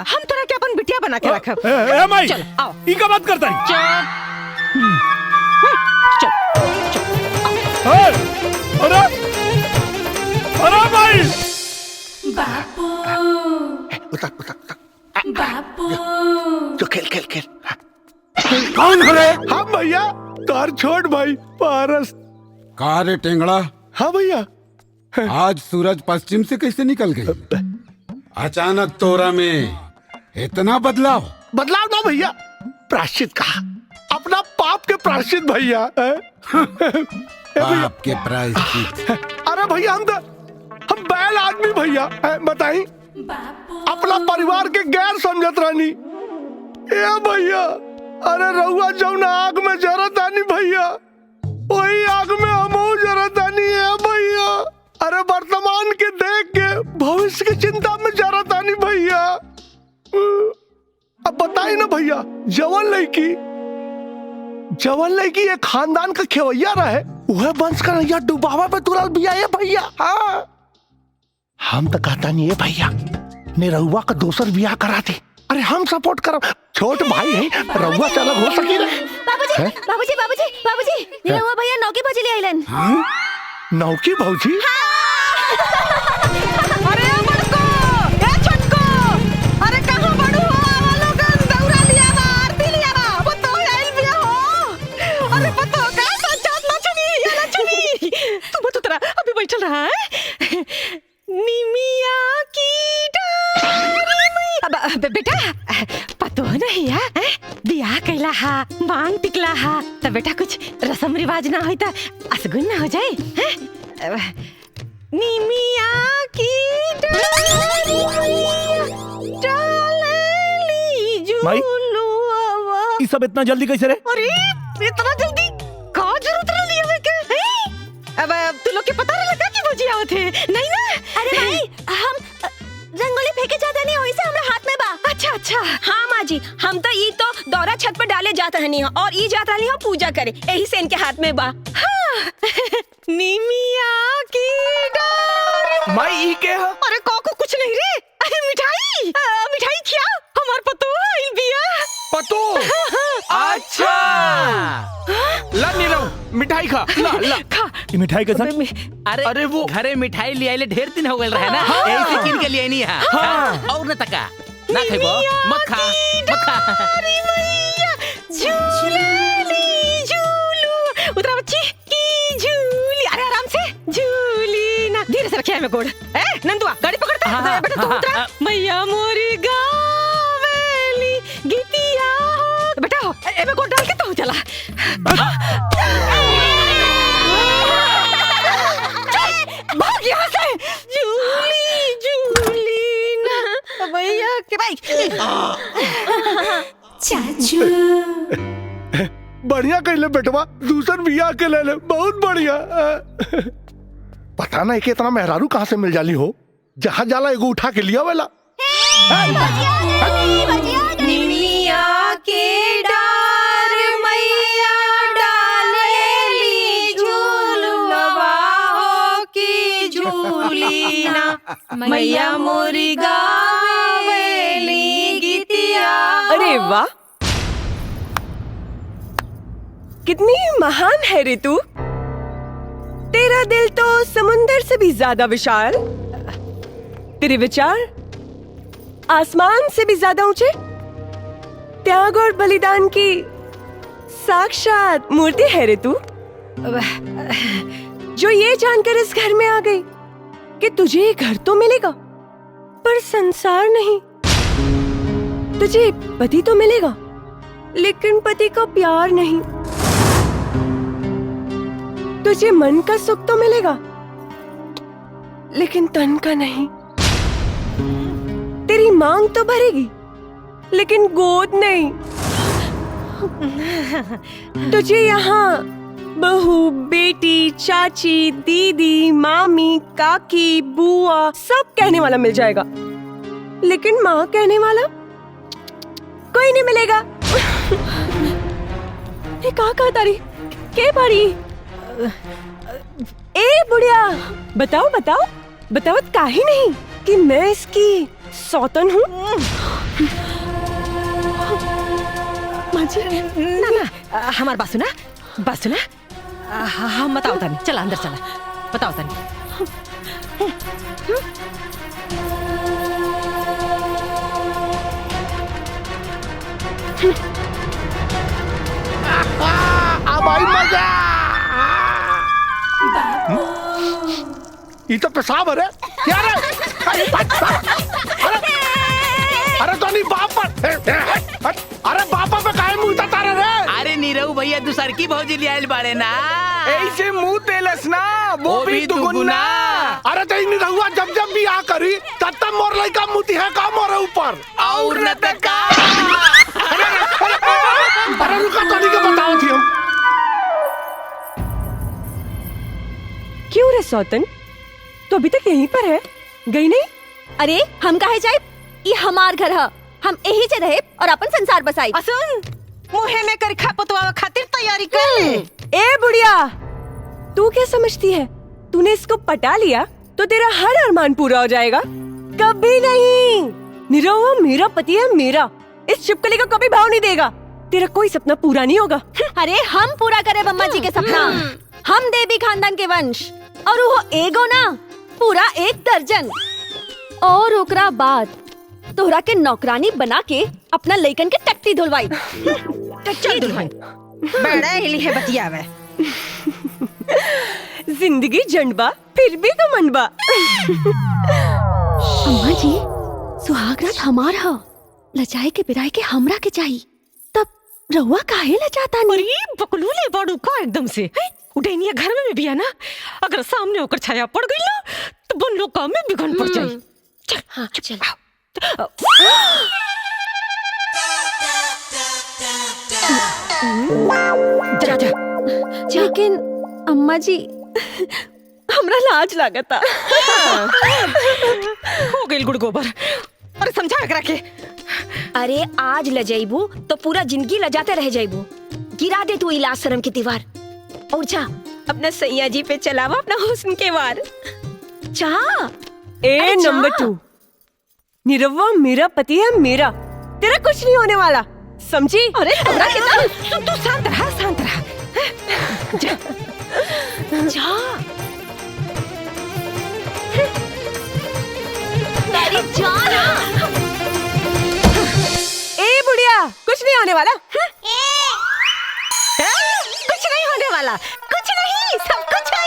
हम तोरा के अपन बिटिया बना के रखब। ए माई, चल आओ। ई का बात करता है? अरे अरे भाई बापू तो खेल कौन है रे? हम भैया तार छोट भाई पारस। कहा रे टेंगड़ा? हाँ भैया। आज सूरज पश्चिम से कैसे निकल गई? अचानक तोरा में इतना बदलाव? बदलाव ना भैया, प्रायश्चित कहा, अपना पाप के प्रायश्चित भैया। पाप के प्रायश्चित? अरे भैया हम बैल आदमी भैया, बताई अपना परिवार के गैर समझत रानी ए भैया। अरे रहुआ जौन आग में जरत आनी भैया, वही आग में हमहू जरत आनी है भैया। अरे वर्तमान के देख के भविष्य की चिंता में जरत आनी भैया। अब बताई ना भैया, जवन लड़की एक खानदान का खेवैया रहे, वह वंश का नैया डुबावा पे तुरल भी आए भैया। हाँ हम तो कहता नहीं है भैया, निरहुआ का दोसर बियाह करा दे। अरे हम सपोर्ट करो, छोट भाई है, रहुआ से अलग हो सकी ना। बाबूजी बाबूजी बाबूजी बाबूजी, निरहुआ भैया नौकी भौजी ले आइलन। नौकी भौजी? अरे बड़को, ए छोटको, अरे कहाँ बड़ू हो? आवा लोगन दौरा लिया बा, आरती लिया बा, वो तो आइल बिया हो। अरे पतो का सच्चात ना चुनी, ये ना चुनी। तू बत उतरा, अभी बैठल रहा है। निमिया की डारी में। अब बेटा पतो नहीं है, बियाह कैला हा, मांग टिकला हा, तब बेटा कुछ रस्म रिवाज ना होई त असगुन ना हो जाए, हैं? निमिया की डाली जुलुआ। ये सब इतना जल्दी कैसे रे? अरे इतना जल्दी का जरूरत रही है के? अब तू लोग के पता नहीं लगा कि भौजी आवत है, नहीं ना? अरे भाई हम रंगोली फेंके जाते नहीं, वैसे हमरा हाथ में बा। अच्छा अच्छा। हाँ माँ जी, हम तो ई तो दौरा छत पर डाले जाता रहनी हो और ई जाता रही हो पूजा करे, यही से इनके हाथ में बा। हाँ। निमिया की डार माई ई के है? अरे को कुछ नहीं रे, अरे मिठाई मिठाई खिया, हमार पतो आइल बिया। पतो? अच्छा ला नीरव, मिठाई खा, ला खा। ये मिठाई कैसा? अरे वो घरे मिठाई ले आइले, ढेर दिन हो गए रहे ना, यही से किन के लिए नहीं है। और न तका ना खाइबो, मत खा मत खा। झूली झूलू, उतरा बच्ची की झूली, अरे आराम से झूली ना, धीरे से रखिया में गोड़। ए नंदुआ गाड़ी पकड़ता है, बेटा तू उतरा। मैया मोरी गावेली गीतिया हो, बेटा हो ए में गोड़ डाल के तो चला। भाग यहाँ से। झूली झूली ना भैया के भाई। चाचू बढ़िया कहले बेटवा, दूसर बियाह के ले ले, बहुत बढ़िया। पता नहीं कि इतना मेहरारू कहाँ से मिल जाली हो, जहाँ जाला एगो उठा के लिया वाला। निमिया के डार मैया डालेली झूलवा हो की झूली ना, मैया मोरी गावेली गीतिया। अरे वाह, कितनी महान है रे तू। तेरा दिल तो समुंदर से भी ज्यादा विशाल, तेरे विचार आसमान से भी ज्यादा ऊंचे, त्याग और बलिदान की साक्षात मूर्ति है रे तू। जो ये जानकर इस घर में आ गई कि तुझे घर तो मिलेगा पर संसार नहीं, तुझे पति तो मिलेगा लेकिन पति का प्यार नहीं, तुझे मन का सुख तो मिलेगा लेकिन तन का नहीं, तेरी मांग तो भरेगी लेकिन गोद नहीं, तुझे यहाँ बहू बेटी चाची दीदी मामी काकी बुआ सब कहने वाला मिल जाएगा, लेकिन माँ कहने वाला कोई नहीं मिलेगा। ये कहा तारी के बारी? ए बुढ़िया, बताओ बताओ बताओ काहे नहीं कि मैं इसकी सौतन हूँ। ना ना हमार बात सुना, बात सुना। हाँ बताओ तानी, चला अंदर चला, बताओ तानी। अब आई मजा। ये तो पेशाब है रे, क्या रे? अरे तो नहीं बाप अरे बापा पे काहे मुंह तारे रे? अरे नीरव भैया दूसर की भौजी लियाल बाड़े ना। ऐसे मुंह तेलस ना वो भी दुगुना। अरे तो इन रहुआ जब जब भी आ करी तब तब मोर लइका मुती है का मोरे ऊपर और न तका। अरे रुका तनी के बताओ थी हम। क्यों रे सौतन, तो अभी तक यहीं पर है, गई नहीं? अरे हम काहे जाए, ये हमार घर है, हम यही से रहे और अपन संसार बसाई। सुन, मुहे में करखा पतवावा खातिर तैयारी कर ले। ए बुढ़िया, तू क्या समझती है तूने इसको पटा लिया तो तेरा हर अरमान पूरा हो जाएगा? कभी नहीं। नीरव मेरा पति है, मेरा। इस छिपकली का कभी भाव नहीं देगा। तेरा कोई सपना पूरा नहीं होगा। अरे हम पूरा करे बम्मा जी के सपना। हम देवी खानदान के वंश और वो एगो ना पूरा 1 दर्जन। और ओकरा बाद तोहरा के नौकरानी बना के अपना लइकन के टट्टी धुलवाई। टट्टी धुलवाई बड़ा हिली है बतियावे। जिंदगी जंडबा फिर भी घमंडबा। अम्मा जी, सुहागरात हमार ह, लजाए के बिराए के हमरा के चाहिए। तब रहुआ काहे लजाता नहीं? अरे बकलूले बड़ू का एकदम से उठैनिया घर में भी है ना, अगर सामने होकर छाया पड़ गई ना तो बन लोग काम में बिगड़ पड़ जाए। चल हाँ चल। जा जा। लेकिन अम्मा जी हमरा लाज लागता। हो गई गुड़ गोबर। अरे समझा एकरा के। अरे आज लजाइबू तो पूरा जिंदगी लजाते रह जाइबू। गिरा दे तू इलाज शर्म की दीवार और जा अपना सैया जी पे चलावा अपना हुस्न के वार। जा। ए नंबर 2, नीरवा मेरा पति है, मेरा। तेरा कुछ नहीं होने वाला, समझी? अरे तू शांत रहा, शांत रहा। जा जा। अरे जा ना। ए बुढ़िया, कुछ नहीं होने वाला। कुछ नहीं होने वाला, कुछ नहीं, सब कुछ है।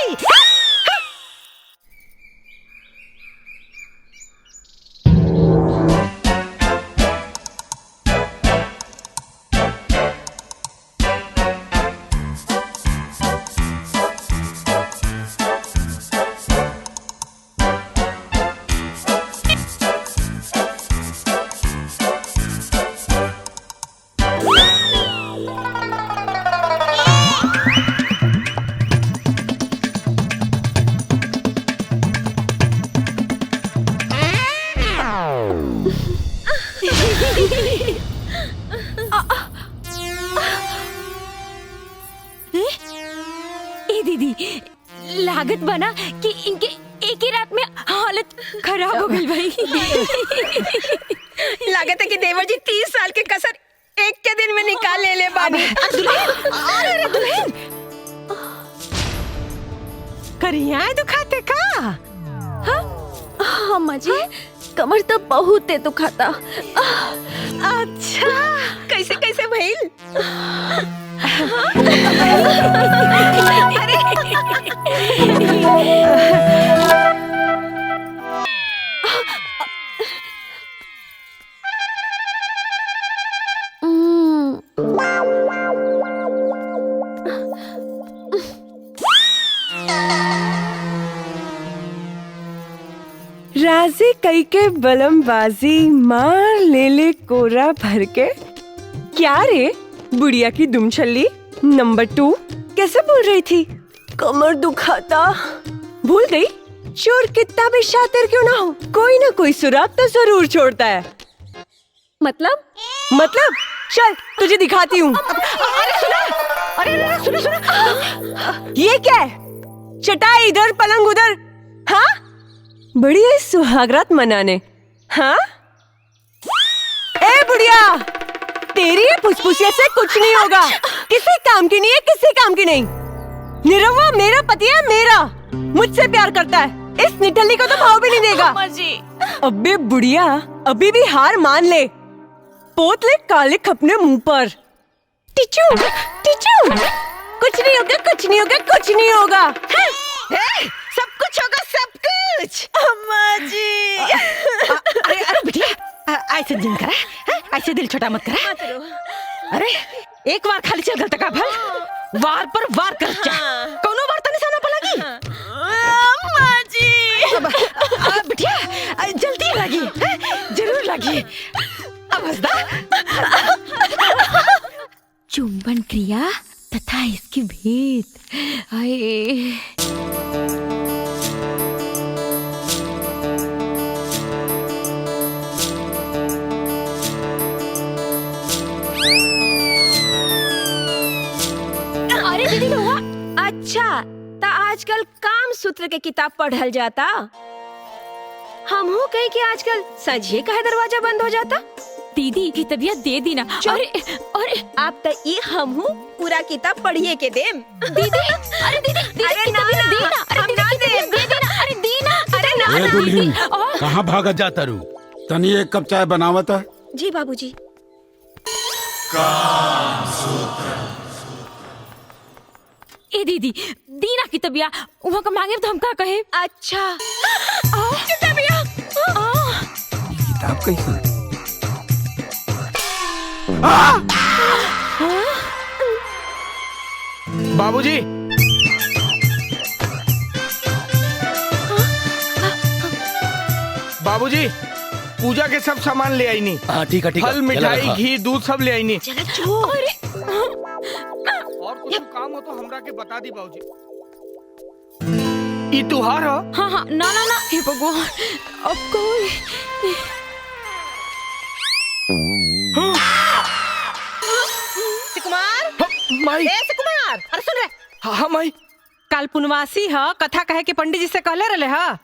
लागत बना कि इनके एक ही रात में हालत खराब हो गई भाई। लागत है कि देवर जी 30 साल के कसर एक के दिन में निकाल ले बानी। अरे दुल्हन करिया दुखाते का? हाँ अम्मा जी, कमर तो बहुत दुखाता। अच्छा, कैसे कैसे भइल? राजी कई के बलमबाजी मार ले ले कोरा भर के। क्या रे बुढ़िया की दुम छल्ली नंबर 2 कैसे बोल रही थी? कमर दुखाता। भूल गई? चोर कितना भी शातिर क्यों ना हो, कोई ना कोई सुराग तो जरूर छोड़ता है। मतलब चल तुझे दिखाती हूँ। अरे सुनो। ये क्या है? चटाई इधर पलंग उधर। हाँ, बड़ी है सुहागरात मनाने। हाँ, ए बुढ़िया, तेरी फुसफुसिया से कुछ नहीं होगा। किसी काम की नहीं है, किसी काम की नहीं। निरवा मेरा पति है, मेरा, मुझसे प्यार करता है। इस निठल्ली को तो भाव भी नहीं देगा। अबे बुढ़िया, अभी भी हार मान ले। पोत ले काले अपने मुंह पर। टिचू कुछ नहीं होगा, कुछ नहीं होगा, कुछ नहीं होगा। सब कुछ होगा, सब कुछ। अम्मा जी। अरे बिटिया, ऐसे दिन करा ऐसे दिल छोटा मत करा। अरे एक बार खाली चल गलत का भल वार पर वार कर चा कोनो बार तने साना पलागी अम्मा जी। बिटिया जल्दी लगी जरूर लगी। अब हंसदा। चुंबन क्रिया तथा इसकी भेद। आए अरे दीदी हुआ अच्छा ता आजकल काम सूत्र के किताब पढ़ल जाता। हम हो कहीं कि आजकल सजिए का दरवाजा बंद हो जाता। दीदी की तबीयत दे दी ना। अरे अरे आप तो ये हम हूँ पूरा किताब पढ़िए के देम। दीदी अरे दीदी अरे ना ना हम ना देम। दे देना। अरे दीना अरे ना ए दुल्हन कहाँ भागत जाता रू? तनी एक कप चाय बनावत है। जी बाबूजी। ए दीदी दीना की तबिया वहाँ का मांगे तो हम का कहे। अच्छा तबिया किताब कैसे? बाबूजी बाबूजी पूजा के सब सामान ले आई नी। हाँ ठीक है ठीक है। फल मिठाई घी दूध सब ले आई नी। और कुछ काम हो तो हमरा के बता दी बाबूजी। ई तुहार हो? हाँ हाँ ना ना ना हे भगवान अब कोई सुकुमार माई ए सुकुमार अरे सुन रे। हाँ माई कल पुनवासी ह कथा कहे के पंडित जी से कहले रहले ह।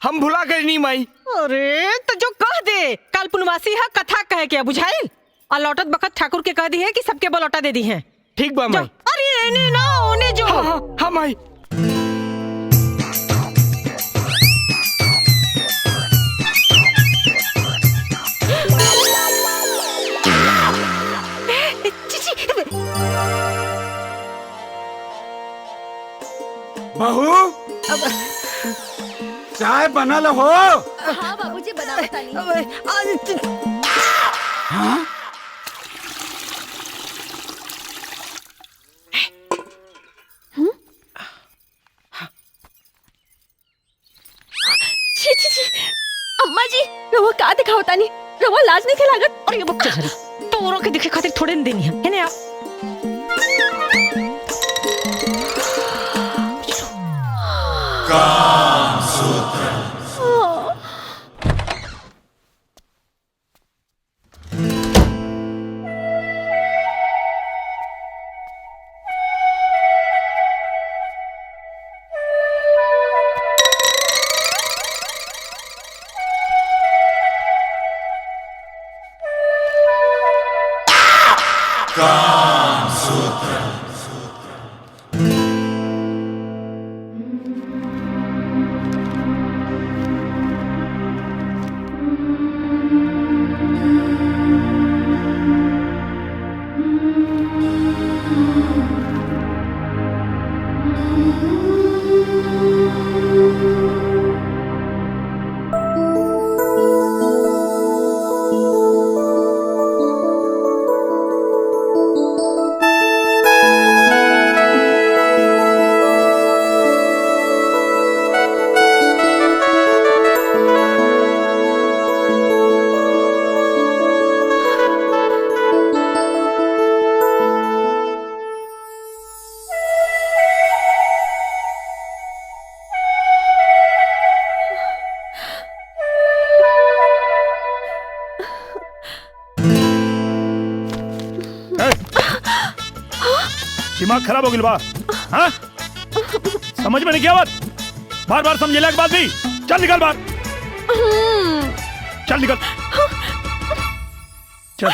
हम भुला गए नी माई। अरे तो जो कह दे कल पुनवासी है कथा कहे के बुझाइल और लौटत बखत ठाकुर के कह दी है कि सबके बलौटा दे दी है। ठीक बा माई। अरे एने ना ओने जो। हाँ माई। बहू चाय बनल हो? हाँ बाबूजी बना बतानी। हाँ? छी छी छी अम्मा जी रवा का दिखाओ तानी रवा लाज नहीं के लागत। और ये बच्चा झरी तोरो के दिखे खातिर थोड़े न देनी है ने आप। काम सूत्र काम सूत्र दिमाग खराब हो गया बा। हाँ समझ में नहीं क्या बात? बार बार समझे लायक बात नहीं। चल निकल बाहर। चल निकल चल।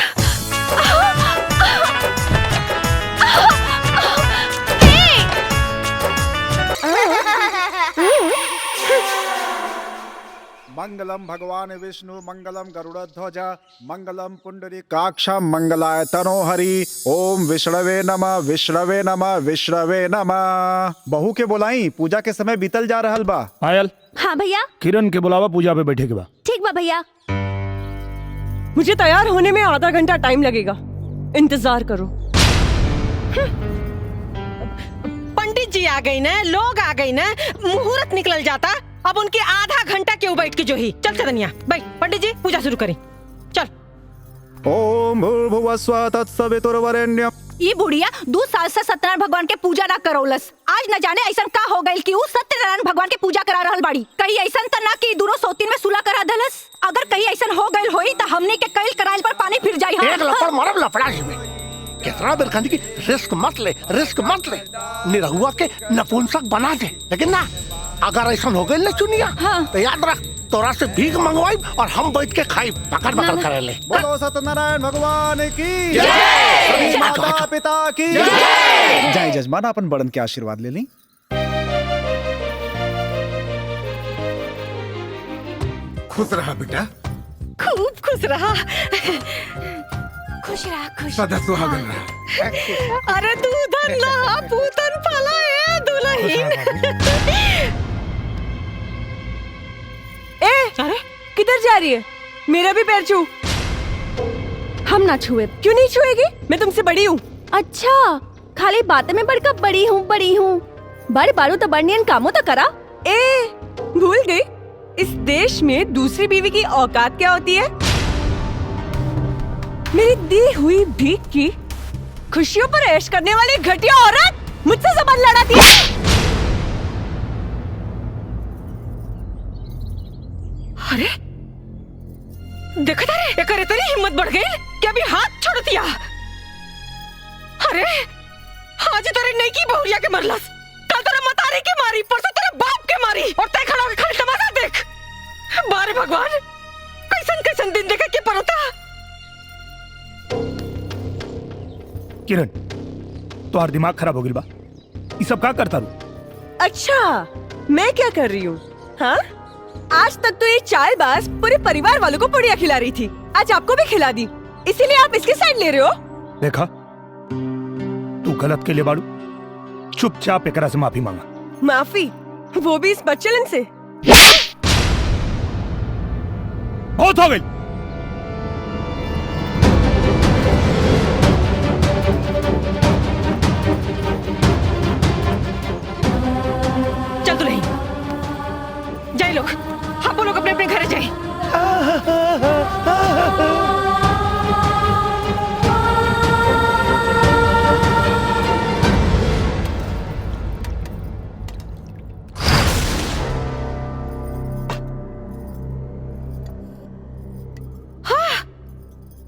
मंगलम भगवान विष्णु मंगलम गरुड़ध्वज मंगलम पुंडरीकाक्ष मंगलाय तनोहरि ओम विष्णवे नमः विष्णवे नमः विष्णवे नमः। बहू के बोलाई पूजा के समय बीतल जा रहल बा। पायल हाँ भैया किरण के बुलावा पूजा पे बैठे के बा। ठीक बा भैया। मुझे तैयार होने में आधा घंटा टाइम लगेगा, इंतजार करो। पंडित जी आ गई ना, लोग आ गई ना, मुहूर्त निकल जाता, अब उनके आधा घंटा क्यों बैठ के जो ही। चल चदनिया बैठ, पंडित जी पूजा शुरू करें, चल। ओम भूर्भुवः स्वः तत्सवितुर्वरेण्यम्। ये बुढ़िया 2 साल से सत्यनारायण भगवान के पूजा ना करौलस। आज न जाने ऐसा का हो गई कि वो सत्यनारायण भगवान के पूजा करा रहल बाड़ी। कहीं ऐसा त ना कि दूरो सोतीन में सुला करा दलस। अगर कहीं ऐसा हो गई होई तो हमने के कईल कराइल पर पानी फिर जाई। एक लफड़ मारब लफड़ा जी में कितना देर खानी की रिस्क मत ले, रिस्क मत ले। निरहुआ के नपुंसक बना दे, लेकिन ना अगर ऐसा हो गई ना चुनिया तो याद रख तोरा से भीख मंगवाई और हम बैठ के खाई पकड़ पकड़ करे ले। बोलो सत्यनारायण भगवान की जय, सभी माता पिता की जय। जय जजमान, अपन बड़न के आशीर्वाद ले ली। खुश रहा बेटा, खूब खुश रहा, खुश रहा, खुश सदा सुहागन रहा। अरे दूधन लहा पूतन फला ए दुल्हन। अरे किधर जा रही है? मेरा भी पैर छू। हम ना छुए। क्यों नहीं छुएगी? मैं तुमसे बड़ी हूँ। अच्छा, खाली बातें में बढ़कर बड़ी हूँ, बड़ी हूँ। बड़े बारू तो बड़नियन कामों तो करा। भूल गई, इस देश में दूसरी बीवी की औकात क्या होती है? मेरी दी हुई भीख की खुशियों पर ऐश करने वाली घटिया औरत मुझसे जबान लड़ाती है। अरे देखा था रे, एक इतनी हिम्मत बढ़ गई कि अभी हाथ छोड़ दिया। अरे आज तेरे नहीं की बहुरिया के मरलस, कल तेरे मतारी के मारी, परसों तेरे बाप के मारी, और तय खड़ा होकर खाली तमाशा देख। बारे भगवान, कैसन कैसन दिन देखे के परता। किरण, तुम्हारा दिमाग खराब हो गया बा। ये सब क्या करता रू? अच्छा, मैं क्या कर रही हूँ? हाँ, आज तक तो ये चालबाज पूरे परिवार वालों को पुड़िया खिला रही थी, आज आपको भी खिला दी, इसीलिए आप इसकी साइड ले रहे हो। देखा, तू गलत के लिए बाड़ू, चुपचाप एकरा से माफी मांगा। माफी? वो भी इस बच्चलन से? बहुत हो गई। चल दुल्हन, जाए लोग, आप लोग अपने अपने घर जाए।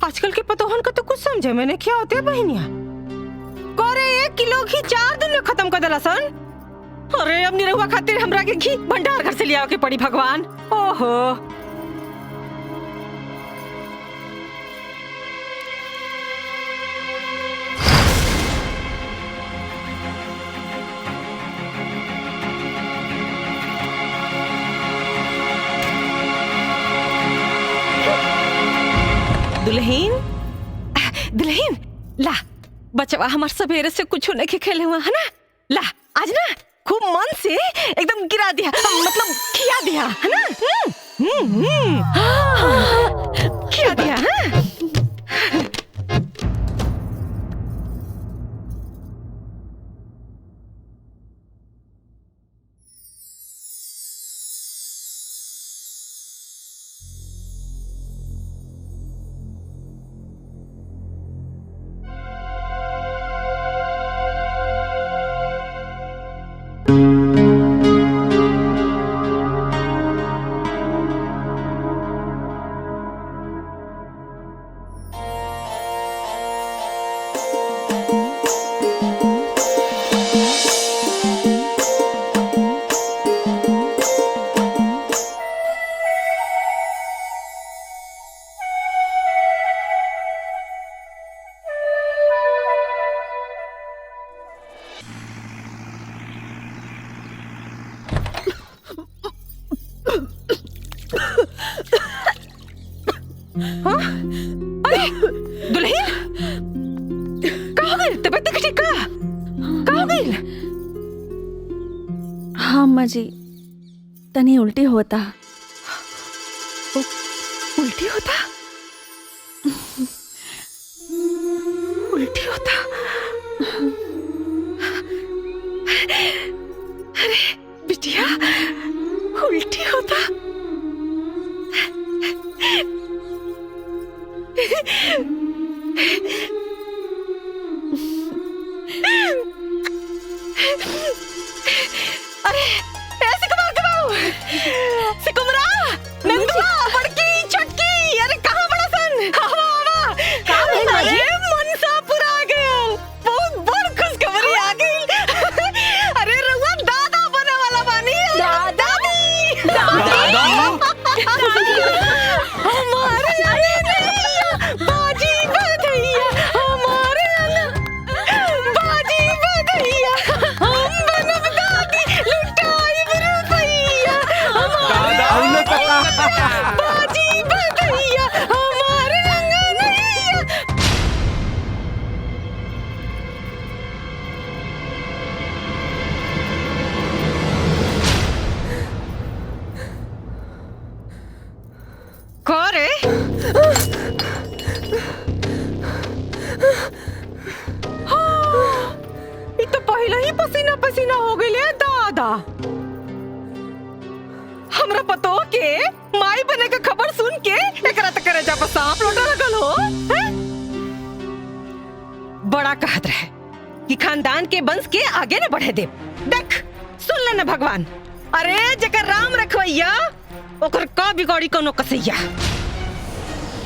आजकल के पतोहन का तो कुछ समझे मैंने क्या होते है बहनिया। कोरे 1 किलो घी 4 दिन में खत्म कर देला सन। अरे अब निरहुआ खातिर हमरा के घी भंडार घर से लिया के पड़ी भगवान। ओहो, दुल्हन दुल्हन ला, बचवा हमार सवेरे से कुछ नहीं खेले हुआ है ना, ला आज ना खूब मन से एकदम गिरा दिया, मतलब खिया दिया है ना। खिया दिया हाँ? अरे दुल्हन कहाँ गई? तबीयत नहीं ठीक का? कहाँ गई? हाँ अम्मा जी, तनी उल्टी होता। उल्टी होता? अरे सिकुमरा, नंदुआ, बड़की, छोटकी, अरे कहाँ बड़ा सन? अरे मनसापुर आ गया, बहुत बड़ खुशखबरी आ गई। अरे रउआ दादा बने वाला बानी। दादा हमारे बाजी बधैया, हमारे बाजी बधैया, हम बनब दादी लुटाई रुपैया, हमारे बाजी बधैया, हमारे अंगनैया। करे ये तो पहले ही पसीना पसीना हो गई ले दादा। हमरा पतो के माई बने का खबर सुन के एकरा तक करे जा सांप लौटा लगल हो हैं? बड़ा कहत रहे कि खानदान के वंश के आगे न बढ़े दे। देख सुन लेना भगवान, अरे जकर राम रखवैया ओकर का बिगाड़ी कोनो कसैया।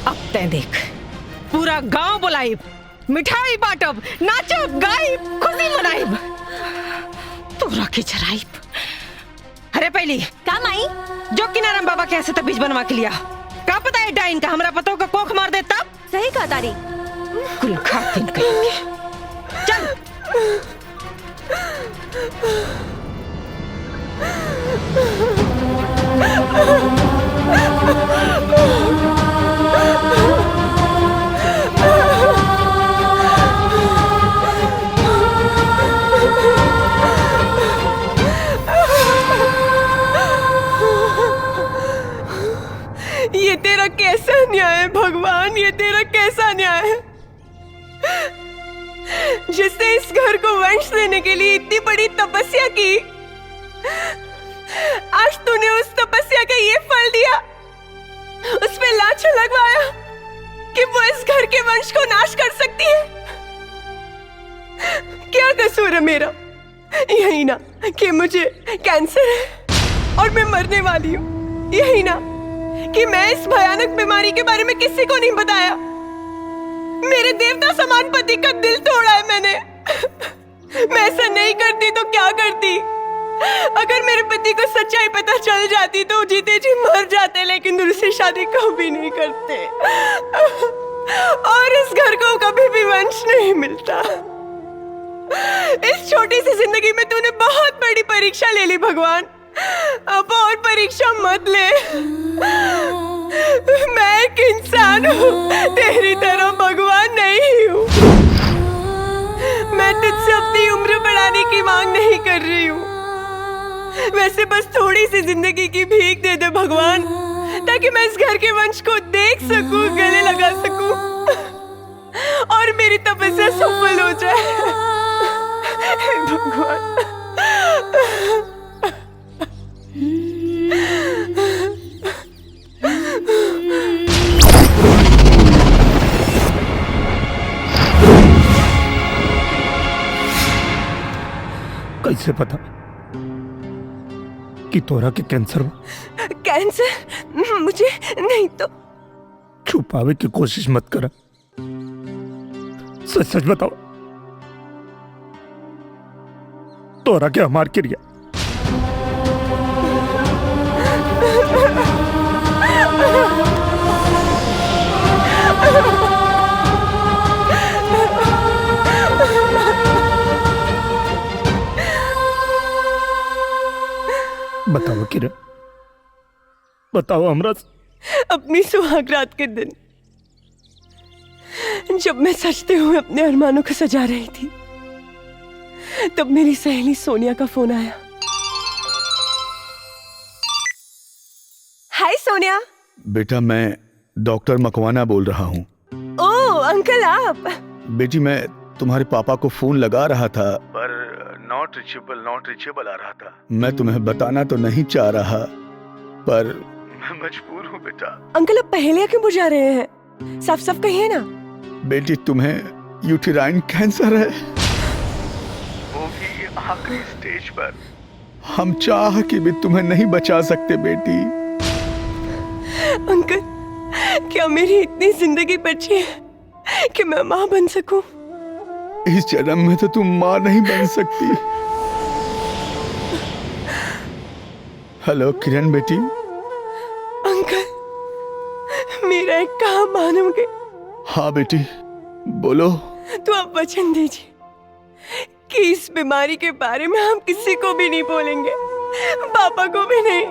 अब तै देख पूरा गांव बुलाइब, मिठाई बांटब, नाचब गाइब, खुशी मनाइब, तोरा के चराइब। अरे पहली का माई जो किनाराम बाबा के ऐसे बीज बनवा के लिया, का पता है डाइन का हमरा पतो का कोख मार देता। सही कहा तारी। कुल खातिन कहेंगे। चल ये तेरा कैसा न्याय है भगवान, ये तेरा कैसा न्याय है जिसने इस घर को वंश देने के लिए इतनी बड़ी तपस्या की, आज तूने उस तपस्या का ये फल दिया, उस पे लांछन लगवाया कि वो इस घर के वंश को नाश कर सकती है। क्या कसूर है मेरा? यही ना कि मुझे कैंसर है और मैं मरने वाली हूँ, यही ना कि मैं इस भयानक बीमारी के बारे में किसी को नहीं बताया। मेरे देवता समान पति का दिल तोड़ा है मैंने। मैं ऐसा नहीं करती तो क्या करती? अगर मेरे पति को सच्चाई पता चल जाती तो जीते जी मर जाते, लेकिन दूसरी शादी कभी नहीं करते और इस घर को कभी भी वंश नहीं मिलता। इस छोटी सी जिंदगी में तूने बहुत बड़ी परीक्षा ले ली भगवान, अब और परीक्षा मत ले। मैं एक इंसान हूँ, तेरी तरह भगवान नहीं हूँ। मैं तुझसे अपनी उम्र बढ़ाने की मांग नहीं कर रही हूँ, वैसे बस थोड़ी सी जिंदगी की भीख दे दे भगवान, ताकि मैं इस घर के वंश को देख सकूं, गले लगा सकूं और मेरी तपस्या सफल हो जाए। हे भगवान। कैसे पता कि तोरा के कैंसर हुआ? कैंसर मुझे नहीं तो। छुपावे की कोशिश मत करा, सच सच बताओ, तोरा के हमार क्रिया। बताओ किरण, बताओ हमरा। अपनी सुहाग रात के दिन जब मैं सजते हुए अपने अरमानों को सजा रही थी, तब मेरी सहेली सोनिया का फोन आया। हाय सोनिया। बेटा मैं डॉक्टर मकवाना बोल रहा हूँ। ओह अंकल आप। बेटी मैं तुम्हारे पापा को फोन लगा रहा था पर नॉट रीचेबल आ रहा था। मैं तुम्हें बताना तो नहीं चाह रहा पर मैं मजबूर हूँ बेटा। अंकल आप पहेलियां क्यों बुझा रहे हैं? साफ साफ कहिए ना। बेटी तुम्हें यूटेराइन कैंसर है, वो भी आखिरी स्टेज पर। हम चाह के भी तुम्हें नहीं बचा सकते बेटी। अंकल, क्या मेरी इतनी जिंदगी बची है कि मैं माँ बन सकूं? इस जन्म में तो तुम माँ नहीं बन सकती। हेलो किरण बेटी। अंकल, मेरा एक काम मानोगे? हाँ बेटी बोलो। तो आप वचन दीजिए कि इस बीमारी के बारे में हम किसी को भी नहीं बोलेंगे, पापा को भी नहीं।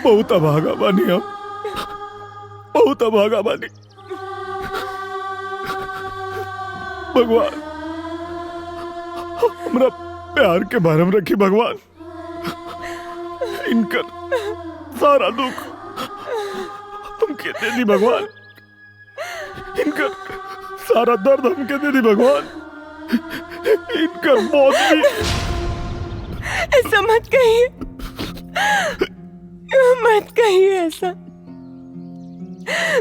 बहुत अभागा बानी हम, बहुत अभागा बानी। भगवान हमरा प्यार के बारे में रखी भगवान। इनकर सारा दुख हमके दे दी भगवान, इनकर सारा दर्द हमके दे दी भगवान, इनकर मौत भी। ऐसा मत कहिए, मत कहिए ऐसा।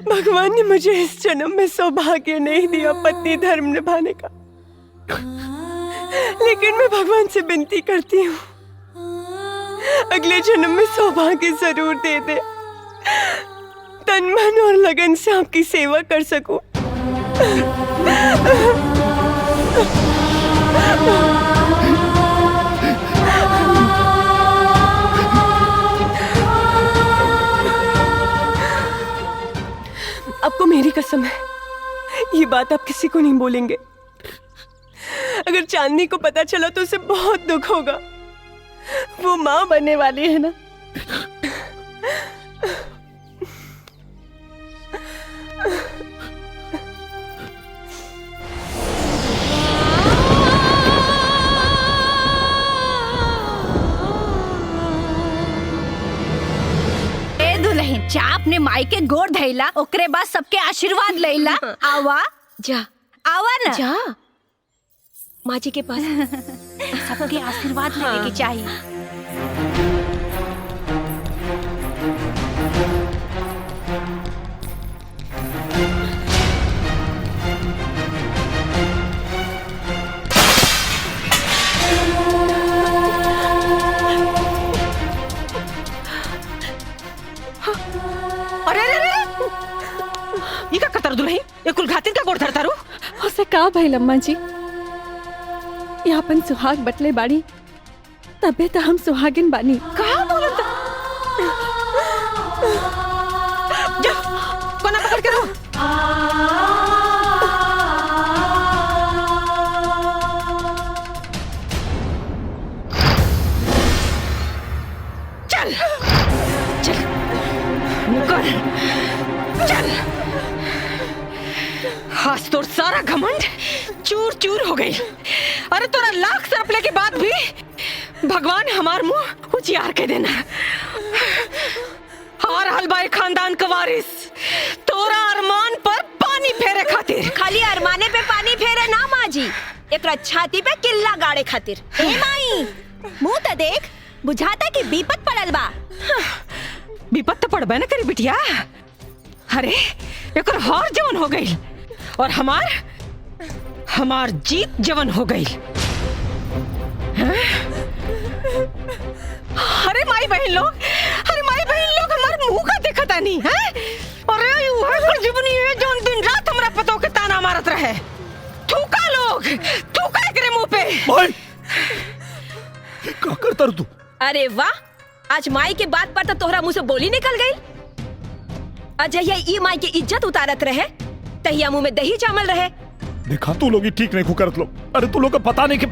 भगवान ने मुझे इस जन्म में सौभाग्य नहीं दिया पत्नी धर्म निभाने का, लेकिन मैं भगवान से विनती करती हूँ अगले जन्म में सौभाग्य जरूर दे दे, तन मन और लगन से आपकी सेवा कर सकूं। आपको मेरी कसम है, ये बात आप किसी को नहीं बोलेंगे। अगर चांदनी को पता चला तो उसे बहुत दुख होगा। वो माँ बनने वाली है ना। दुल्हन जा अपने माई के गोड़ धैला, ओकरे बाद सबके आशीर्वाद लैला। आवा जा, आवा ना जा माँ जी के पास। सबके आशीर्वाद लेने की चाहिए। अरे ये का कतर दुल्हन, ये कुल घातिन का गोड़ धरता रू। उसे का भाई अम्मा जी, यहाँ अपन सुहाग बटले बाड़ी, तबे तो हम सुहागिन बानी। कहा बोलता? जा कोना पकड़ के रो। चल चल मुकर, चल। आज तोर सारा घमंड चूर चूर हो गई। अरे तोरा लाख सरपले के बाद भी भगवान हमार मुंह उजियार के देना। हार हलवाई खानदान का वारिस तोरा अरमान पर पानी फेरे खातिर। खाली अरमाने पे पानी फेरे ना माँ जी, एकरा छाती पे किल्ला गाड़े खातिर। ए माई, मुंह तो देख, बुझाता कि विपत पड़ल बा। विपत तो पड़बे न करी बिटिया। अरे एकर हार जवन हो गई और हमार जीत जवन हो गई। अरे माई बहन लोग, हमार मुंह का देखता नहीं है। अरे वह कर जीवनी है जो दिन रात हमरा पतो के ताना मारत रहे। थूका लोग, थूका एकरे मुंह पे। भाई क्या करता रू तू? अरे वाह, आज माई के बात पर तो तोहरा मुंह से बोली निकल गई। अजय ई माई की इज्जत उतारत रहे, तहिया मुंह में दही जामल रहे। देखा तू लोग ही ठीक नहीं करत लोग। अरे तू लोग को पता नहीं कि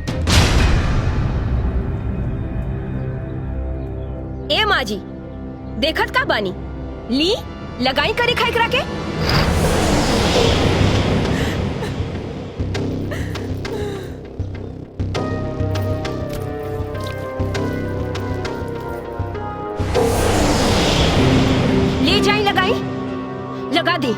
ए माँ जी, देखत का बानी, ली लगाई करे खाई करा के। ले जाई लगाई, लगा दी।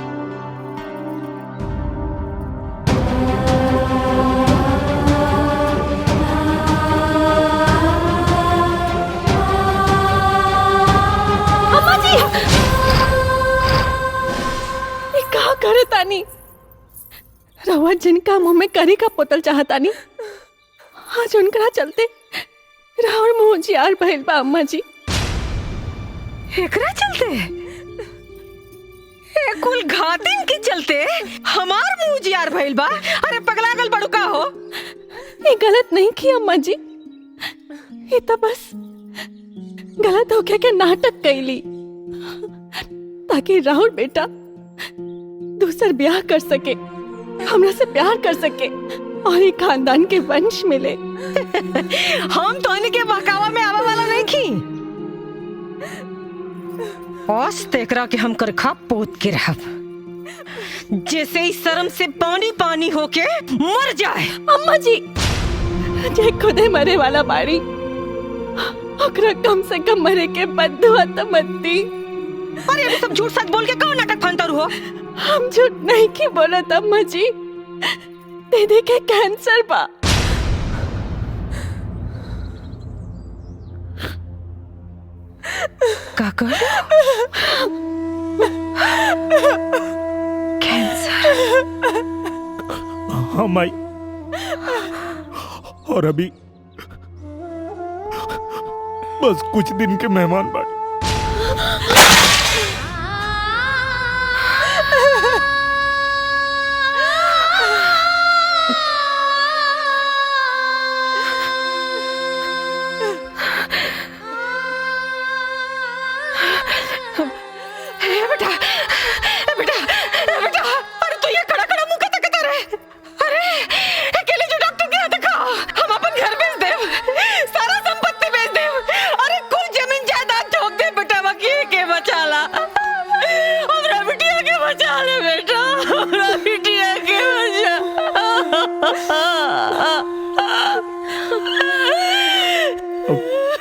तानी रवा जिनका मुंह में करी का पोतल चाहतानी आज उनकरा चलते रावण मुंह जियार भइल बा अम्मा जी। एकरा चलते ए कुल घातिन के चलते हमार मुंह जियार भइल बा। अरे पगलागल बड़ू का हो? ये गलत नहीं की अम्मा जी, ये तो बस गलत होके के नाटक कैली ताकि राहुल बेटा दूसर ब्याह कर सके, हमरा से प्यार कर सके और एक खानदान के वंश मिले। हम तो इनके बहकावा में आवा वाला नहीं की। औस तेकरा के हम कर खा पोत के रहब जैसे ही शर्म से पानी पानी होके मर जाए। अम्मा जी जे खुदे मरे वाला बाड़ी ओकरा कम से कम मरे के बदुआ तो मत दी। अरे अभी सब झूठ सच बोल के कौन नाटक फंतर हो? हम झूठ नहीं की बोलत अम्मा जी, दीदी के कैंसर बा। काका कैंसर? हाँ माई, और अभी बस कुछ दिन के मेहमान बाकी।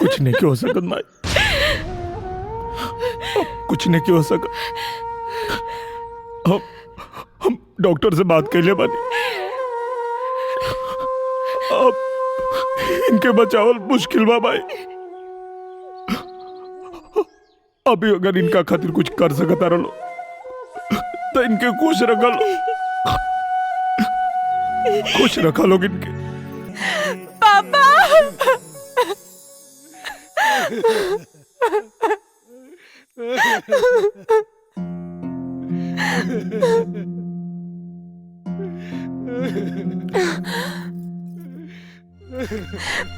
कुछ नहीं हो सकत माई, कुछ नहीं हो सकत। हम डॉक्टर से बात कर ले बानी, अब इनके बचावल मुश्किल बा भाई। अभी अगर इनका खातिर कुछ कर सकता रहो तो इनके खुश रखा लो, खुश रखा लोग इनके। पापा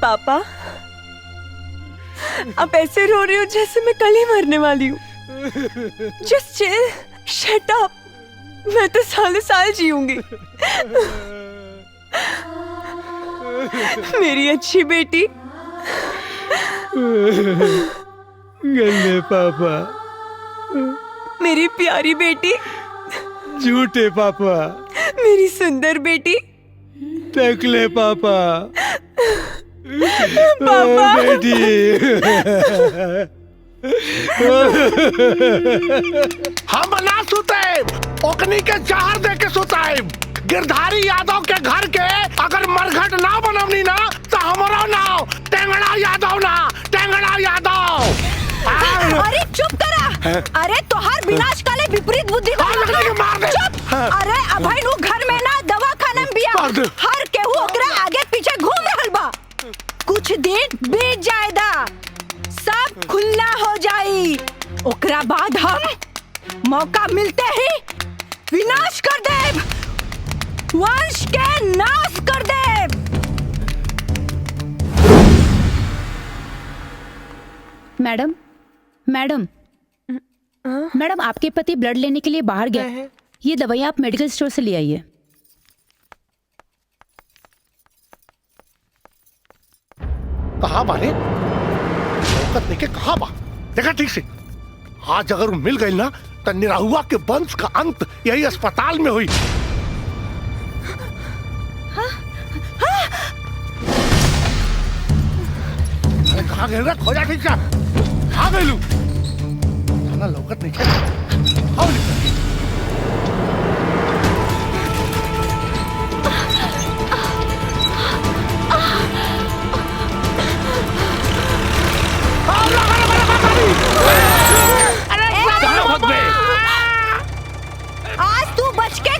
पापा आप ऐसे रो रहे हो जैसे मैं कल ही मरने वाली हूँ। जस्ट चिल, शट अप, मैं तो सालों साल जीऊंगी। मेरी अच्छी बेटी। गंदे पापा, मेरी प्यारी बेटी। झूठे पापा, मेरी सुंदर बेटी। टकले पापा, पापा बेटी। हम ना सुते, ओकनी के जहर दे के सुताए। गिरधारी यादव के घर के अगर मरघट ना बनवनी ना तो हमारा नाम टेंगड़ा यादव ना, टेंगड़ा यादव। अरे चुप करा। अरे तोहार विनाश काले विपरीत बुद्धि को चुप। अरे अभय नु घर में ना दवाखाना में बिया, हर केहू ओकरा आगे पीछे घूम रहल बा। कुछ दिन बीत जाएदा, सब खुला हो जाई। ओकरा बाद हम मौका मिलते ही विनाश कर देब, वंश के नाश कर देब। मैडम मैडम मैडम, आपके पति ब्लड लेने के लिए बाहर गया है। ये दवाइयाँ आप मेडिकल स्टोर से ले आइए। कहाँ बाने? औकत लेके कहाँ बा? देखा ठीक से। आज अगर वो मिल गई ना तो निराहुआ के वंश का अंत यही अस्पताल में हुई। अरे कहाँ गए रे? खोजा ठीक से। कहाँ गए लू? साला लौकत नहीं है। आओ निकल। आज तू बच के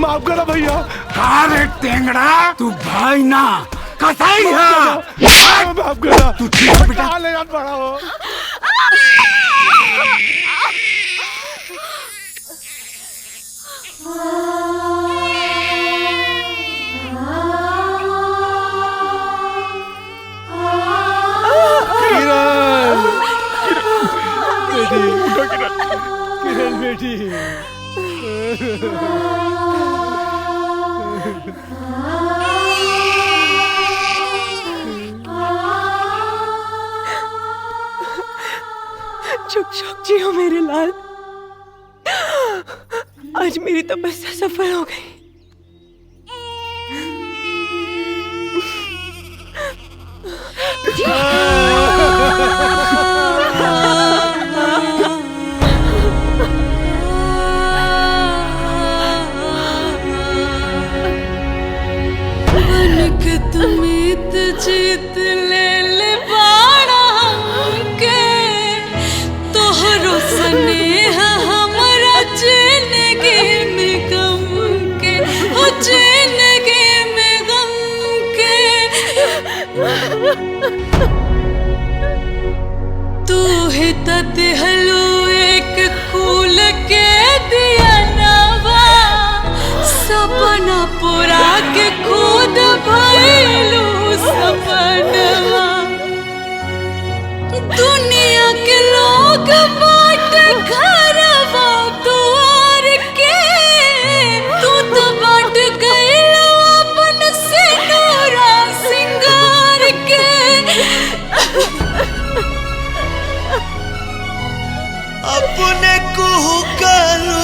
माफ करो भैया। कहा रे टेंगड़ा, तू भाई ना कसाई है। माफ करो तू ठीक है बेटा। कहाँ ले जाना पड़ा हो? किरण बेटी चुप चुप जियो मेरे लाल। आज मेरी तपस्या सफल हो गई। बनक तुमित जीत ले बाड़ा हमके, तोहरो स्नेह हमरा जिंदगी में गम के, हो जिंदगी में गम के। तू ही तहलू एक फूल के दिया नवा, सपना पूरा के खुद भइलू सपनवा। दुनिया के लोग बाट घरवा दुआर के, तू तो बाट गइल अपन सिंदूरा सिंगार के। अपने कुहू करू,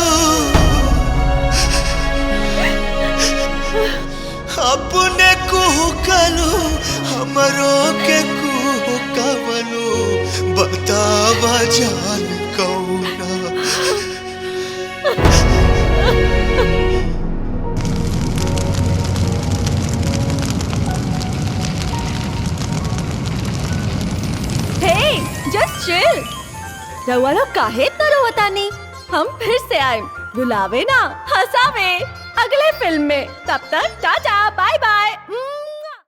अपने कुहू करू, हमरो के कुहू कवनु, बतावा जान कौना। हे जस्ट चिल। रउआ लोग काहे इतना रोवतानी? हम फिर से आए, बुलावे ना हंसावे अगले फिल्म में। तब तक टाटा बाय बाय।